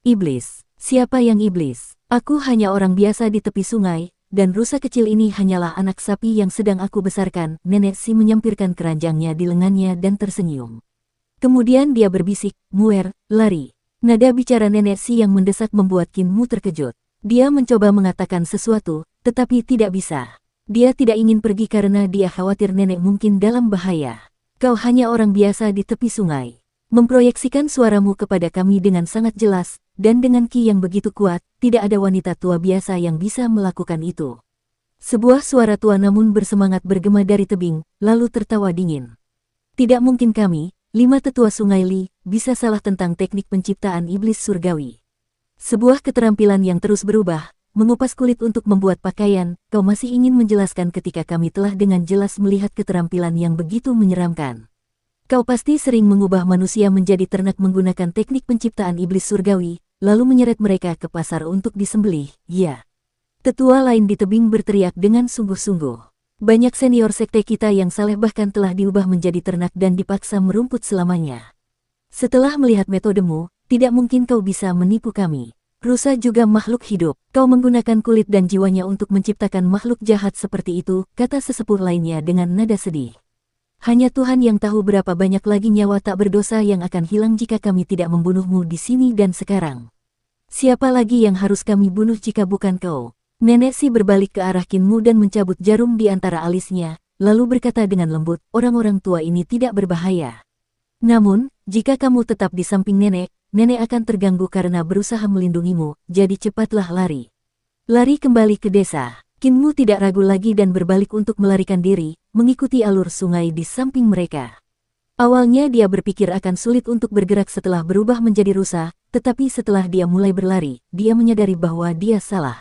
Iblis. Siapa yang iblis? Aku hanya orang biasa di tepi sungai, dan rusa kecil ini hanyalah anak sapi yang sedang aku besarkan. Nenek Si menyampirkan keranjangnya di lengannya dan tersenyum. Kemudian dia berbisik, "Muer, lari." Nada bicara Nenek Si yang mendesak membuat Kinmu terkejut. Dia mencoba mengatakan sesuatu, tetapi tidak bisa. Dia tidak ingin pergi karena dia khawatir nenek mungkin dalam bahaya. Kau hanya orang biasa di tepi sungai. Memproyeksikan suaramu kepada kami dengan sangat jelas, dan dengan ki yang begitu kuat, tidak ada wanita tua biasa yang bisa melakukan itu. Sebuah suara tua namun bersemangat bergema dari tebing, lalu tertawa dingin. Tidak mungkin kami, 5 tetua sungai Li, bisa salah tentang teknik penciptaan iblis surgawi. Sebuah keterampilan yang terus berubah, mengupas kulit untuk membuat pakaian. Kau masih ingin menjelaskan ketika kami telah dengan jelas melihat keterampilan yang begitu menyeramkan. Kau pasti sering mengubah manusia menjadi ternak menggunakan teknik penciptaan iblis surgawi, lalu menyeret mereka ke pasar untuk disembelih, ya. Tetua lain di tebing berteriak dengan sungguh-sungguh. Banyak senior sekte kita yang saleh bahkan telah diubah menjadi ternak dan dipaksa merumput selamanya. Setelah melihat metodemu, tidak mungkin kau bisa menipu kami. Rusa juga makhluk hidup. Kau menggunakan kulit dan jiwanya untuk menciptakan makhluk jahat seperti itu, kata sesepuh lainnya dengan nada sedih. Hanya Tuhan yang tahu berapa banyak lagi nyawa tak berdosa yang akan hilang jika kami tidak membunuhmu di sini dan sekarang. Siapa lagi yang harus kami bunuh jika bukan kau? Nenek Si berbalik ke arah Kinmu dan mencabut jarum di antara alisnya, lalu berkata dengan lembut, orang-orang tua ini tidak berbahaya. Namun, jika kamu tetap di samping nenek akan terganggu karena berusaha melindungimu, jadi cepatlah lari. Lari kembali ke desa. Kinmu tidak ragu lagi dan berbalik untuk melarikan diri, mengikuti alur sungai di samping mereka. Awalnya dia berpikir akan sulit untuk bergerak setelah berubah menjadi rusa, tetapi setelah dia mulai berlari, dia menyadari bahwa dia salah.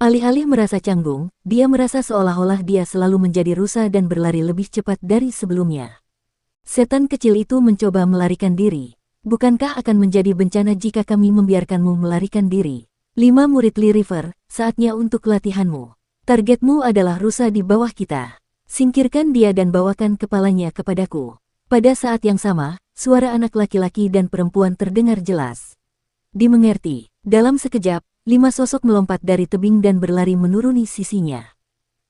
Alih-alih merasa canggung, dia merasa seolah-olah dia selalu menjadi rusa dan berlari lebih cepat dari sebelumnya. Setan kecil itu mencoba melarikan diri. Bukankah akan menjadi bencana jika kami membiarkanmu melarikan diri? 5 murid Lee River, saatnya untuk latihanmu. Targetmu adalah rusa di bawah kita. Singkirkan dia dan bawakan kepalanya kepadaku. Pada saat yang sama, suara anak laki-laki dan perempuan terdengar jelas. Dimengerti. Dalam sekejap, 5 sosok melompat dari tebing dan berlari menuruni sisinya.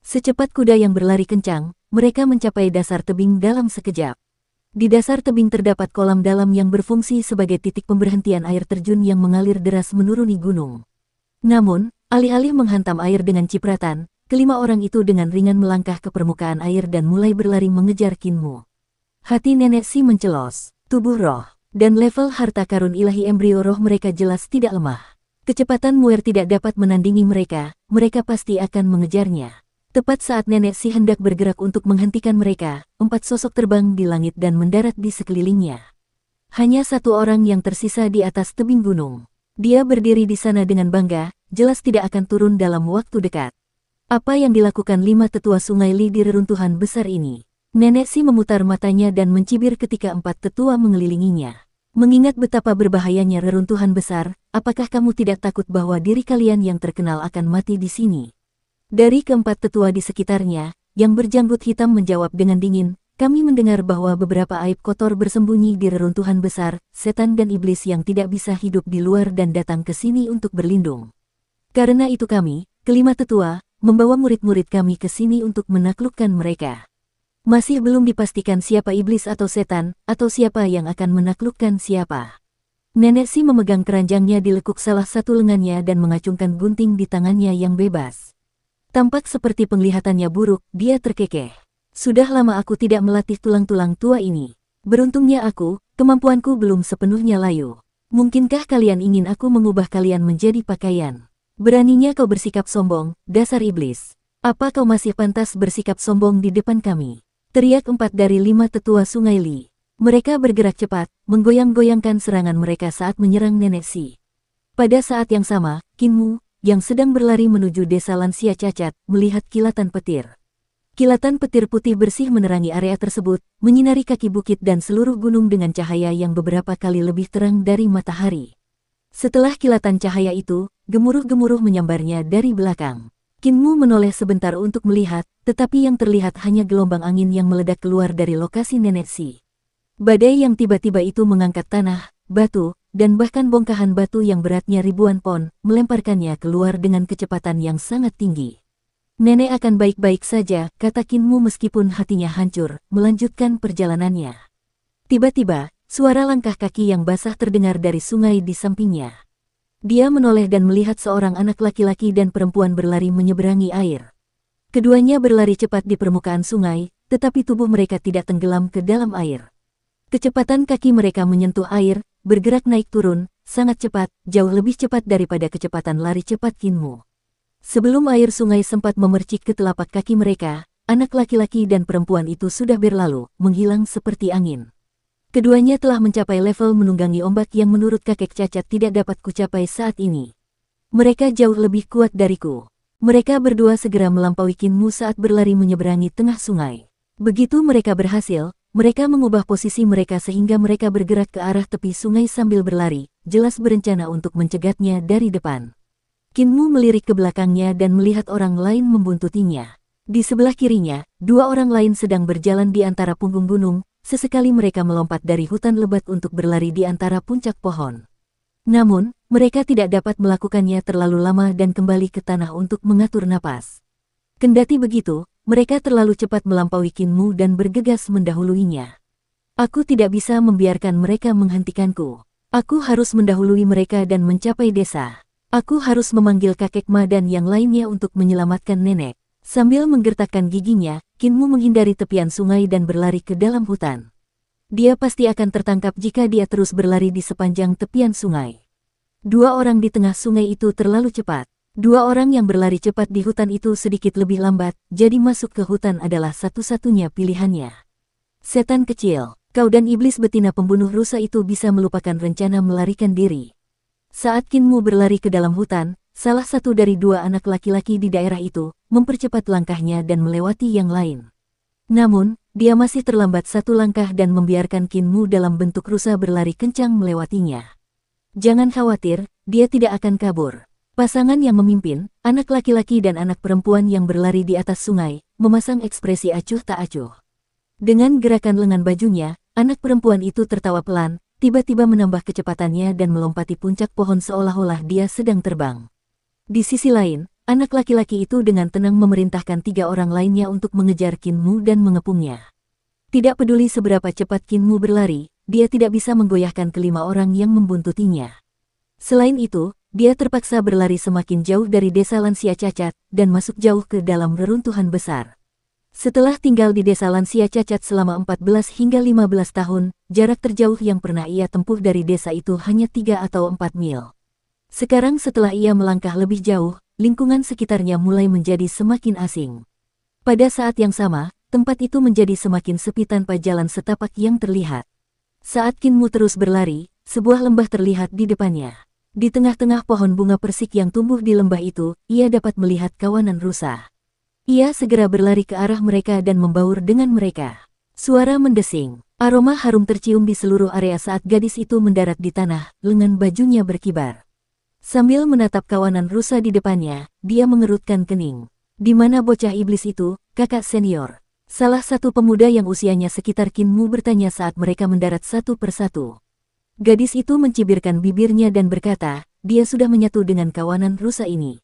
Secepat kuda yang berlari kencang, mereka mencapai dasar tebing dalam sekejap. Di dasar tebing terdapat kolam dalam yang berfungsi sebagai titik pemberhentian air terjun yang mengalir deras menuruni gunung. Namun, alih-alih menghantam air dengan cipratan, kelima orang itu dengan ringan melangkah ke permukaan air dan mulai berlari mengejar Kinmu. Hati Nenek Si mencelos, tubuh roh, dan level harta karun ilahi embrio roh mereka jelas tidak lemah. Kecepatan Muer tidak dapat menandingi mereka pasti akan mengejarnya. Tepat saat Nenek Si hendak bergerak untuk menghentikan mereka, 4 sosok terbang di langit dan mendarat di sekelilingnya. Hanya satu orang yang tersisa di atas tebing gunung. Dia berdiri di sana dengan bangga, jelas tidak akan turun dalam waktu dekat. Apa yang dilakukan 5 tetua sungai Li di reruntuhan besar ini? Nenek Si memutar matanya dan mencibir ketika 4 tetua mengelilinginya. Mengingat betapa berbahayanya reruntuhan besar, apakah kamu tidak takut bahwa diri kalian yang terkenal akan mati di sini? Dari keempat tetua di sekitarnya, yang berjanggut hitam menjawab dengan dingin, kami mendengar bahwa beberapa aib kotor bersembunyi di reruntuhan besar, setan dan iblis yang tidak bisa hidup di luar dan datang ke sini untuk berlindung. Karena itu kami, kelima tetua, membawa murid-murid kami ke sini untuk menaklukkan mereka. Masih belum dipastikan siapa iblis atau setan, atau siapa yang akan menaklukkan siapa. Nenek Si memegang keranjangnya di lekuk salah satu lengannya dan mengacungkan gunting di tangannya yang bebas. Tampak seperti penglihatannya buruk, dia terkekeh. Sudah lama aku tidak melatih tulang-tulang tua ini. Beruntungnya aku, kemampuanku belum sepenuhnya layu. Mungkinkah kalian ingin aku mengubah kalian menjadi pakaian? Beraninya kau bersikap sombong, dasar iblis. Apa kau masih pantas bersikap sombong di depan kami? Teriak 4 dari 5 tetua Sungai Li. Mereka bergerak cepat, menggoyang-goyangkan serangan mereka saat menyerang Nenek Si. Pada saat yang sama, Qin Mu, yang sedang berlari menuju desa lansia cacat, melihat kilatan petir. Kilatan petir putih bersih menerangi area tersebut, menyinari kaki bukit dan seluruh gunung dengan cahaya yang beberapa kali lebih terang dari matahari. Setelah kilatan cahaya itu, gemuruh-gemuruh menyambarnya dari belakang. Qin Mu menoleh sebentar untuk melihat, tetapi yang terlihat hanya gelombang angin yang meledak keluar dari lokasi Nenek Si. Badai yang tiba-tiba itu mengangkat tanah, batu, dan bahkan bongkahan batu yang beratnya ribuan pon, melemparkannya keluar dengan kecepatan yang sangat tinggi. Nenek akan baik-baik saja, kata Qin Mu meskipun hatinya hancur, melanjutkan perjalanannya. Tiba-tiba, suara langkah kaki yang basah terdengar dari sungai di sampingnya. Dia menoleh dan melihat seorang anak laki-laki dan perempuan berlari menyeberangi air. Keduanya berlari cepat di permukaan sungai, tetapi tubuh mereka tidak tenggelam ke dalam air. Kecepatan kaki mereka menyentuh air, bergerak naik turun, sangat cepat, jauh lebih cepat daripada kecepatan lari cepat Qin Mu. Sebelum air sungai sempat memercik ke telapak kaki mereka, anak laki-laki dan perempuan itu sudah berlalu, menghilang seperti angin. Keduanya telah mencapai level menunggangi ombak yang menurut kakek cacat tidak dapat kucapai saat ini. Mereka jauh lebih kuat dariku. Mereka berdua segera melampaui Qin Mu saat berlari menyeberangi tengah sungai. Begitu mereka berhasil, mereka mengubah posisi mereka sehingga mereka bergerak ke arah tepi sungai sambil berlari, jelas berencana untuk mencegatnya dari depan. Qin Mu melirik ke belakangnya dan melihat orang lain membuntutinya. Di sebelah kirinya, 2 orang lain sedang berjalan di antara punggung gunung, sesekali mereka melompat dari hutan lebat untuk berlari di antara puncak pohon. Namun, mereka tidak dapat melakukannya terlalu lama dan kembali ke tanah untuk mengatur napas. Kendati begitu, mereka terlalu cepat melampaui Qin Mu dan bergegas mendahuluinya. Aku tidak bisa membiarkan mereka menghentikanku. Aku harus mendahului mereka dan mencapai desa. Aku harus memanggil kakek Ma dan yang lainnya untuk menyelamatkan nenek. Sambil menggertakkan giginya, Qin Mu menghindari tepian sungai dan berlari ke dalam hutan. Dia pasti akan tertangkap jika dia terus berlari di sepanjang tepian sungai. 2 orang di tengah sungai itu terlalu cepat. 2 orang yang berlari cepat di hutan itu sedikit lebih lambat, jadi masuk ke hutan adalah satu-satunya pilihannya. Setan kecil, kau dan iblis betina pembunuh rusa itu bisa melupakan rencana melarikan diri. Saat Qin Mu berlari ke dalam hutan, salah satu dari 2 anak laki-laki di daerah itu mempercepat langkahnya dan melewati yang lain. Namun, dia masih terlambat 1 langkah dan membiarkan Qin Mu dalam bentuk rusa berlari kencang melewatinya. Jangan khawatir, dia tidak akan kabur. Pasangan yang memimpin, anak laki-laki dan anak perempuan yang berlari di atas sungai, memasang ekspresi acuh tak acuh. Dengan gerakan lengan bajunya, anak perempuan itu tertawa pelan, tiba-tiba menambah kecepatannya dan melompati puncak pohon seolah-olah dia sedang terbang. Di sisi lain, anak laki-laki itu dengan tenang memerintahkan 3 orang lainnya untuk mengejar Qin Mu dan mengepungnya. Tidak peduli seberapa cepat Qin Mu berlari, dia tidak bisa menggoyahkan kelima orang yang membuntutinya. Selain itu, dia terpaksa berlari semakin jauh dari desa lansia cacat dan masuk jauh ke dalam reruntuhan besar. Setelah tinggal di desa lansia cacat selama 14 hingga 15 tahun, jarak terjauh yang pernah ia tempuh dari desa itu hanya 3 atau 4 mil. Sekarang setelah ia melangkah lebih jauh, lingkungan sekitarnya mulai menjadi semakin asing. Pada saat yang sama, tempat itu menjadi semakin sepi tanpa jalan setapak yang terlihat. Saat Qin Mu terus berlari, sebuah lembah terlihat di depannya. Di tengah-tengah pohon bunga persik yang tumbuh di lembah itu, ia dapat melihat kawanan rusa. Ia segera berlari ke arah mereka dan membaur dengan mereka. Suara mendesing, aroma harum tercium di seluruh area saat gadis itu mendarat di tanah, lengan bajunya berkibar. Sambil menatap kawanan rusa di depannya, dia mengerutkan kening. Di mana bocah iblis itu, kakak senior? Salah satu pemuda yang usianya sekitar Kinmu bertanya saat mereka mendarat satu persatu. Gadis itu mencibirkan bibirnya dan berkata, dia sudah menyatu dengan kawanan rusa ini.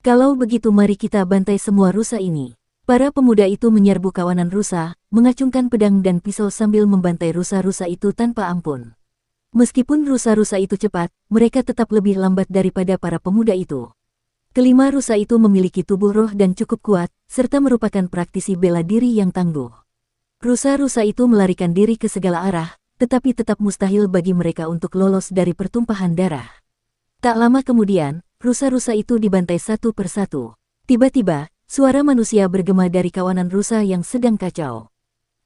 Kalau begitu mari kita bantai semua rusa ini. Para pemuda itu menyerbu kawanan rusa, mengacungkan pedang dan pisau sambil membantai rusa-rusa itu tanpa ampun. Meskipun rusa-rusa itu cepat, mereka tetap lebih lambat daripada para pemuda itu. Kelima rusa itu memiliki tubuh roh dan cukup kuat, serta merupakan praktisi bela diri yang tangguh. Rusa-rusa itu melarikan diri ke segala arah, tetapi tetap mustahil bagi mereka untuk lolos dari pertumpahan darah. Tak lama kemudian, rusa-rusa itu dibantai satu persatu. Tiba-tiba, suara manusia bergema dari kawanan rusa yang sedang kacau.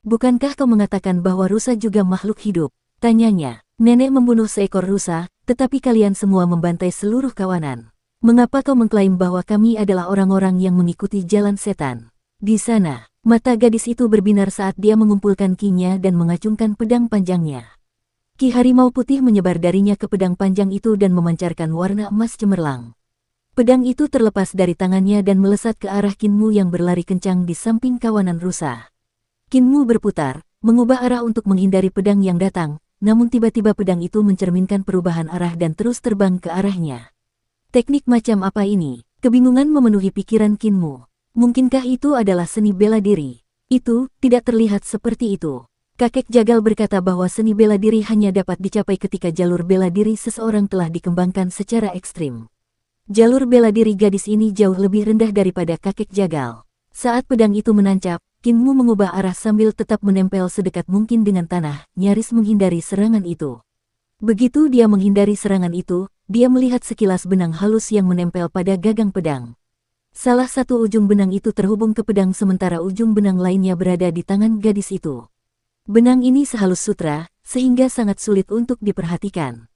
Bukankah kau mengatakan bahwa rusa juga makhluk hidup? Tanyanya. Nenek membunuh seekor rusa, tetapi kalian semua membantai seluruh kawanan. Mengapa kau mengklaim bahwa kami adalah orang-orang yang mengikuti jalan setan? Di sana, mata gadis itu berbinar saat dia mengumpulkan kinya dan mengacungkan pedang panjangnya. Ki harimau putih menyebar darinya ke pedang panjang itu dan memancarkan warna emas cemerlang. Pedang itu terlepas dari tangannya dan melesat ke arah Kinmu yang berlari kencang di samping kawanan rusa. Kinmu berputar, mengubah arah untuk menghindari pedang yang datang, namun tiba-tiba pedang itu mencerminkan perubahan arah dan terus terbang ke arahnya. Teknik macam apa ini? Kebingungan memenuhi pikiran Kinmu. Mungkinkah itu adalah seni bela diri? Itu tidak terlihat seperti itu. Kakek jagal berkata bahwa seni bela diri hanya dapat dicapai ketika jalur bela diri seseorang telah dikembangkan secara ekstrim. Jalur bela diri gadis ini jauh lebih rendah daripada kakek jagal. Saat pedang itu menancap, Kinmu mengubah arah sambil tetap menempel sedekat mungkin dengan tanah, nyaris menghindari serangan itu. Begitu dia menghindari serangan itu, dia melihat sekilas benang halus yang menempel pada gagang pedang. Salah satu ujung benang itu terhubung ke pedang sementara ujung benang lainnya berada di tangan gadis itu. Benang ini sehalus sutra, sehingga sangat sulit untuk diperhatikan.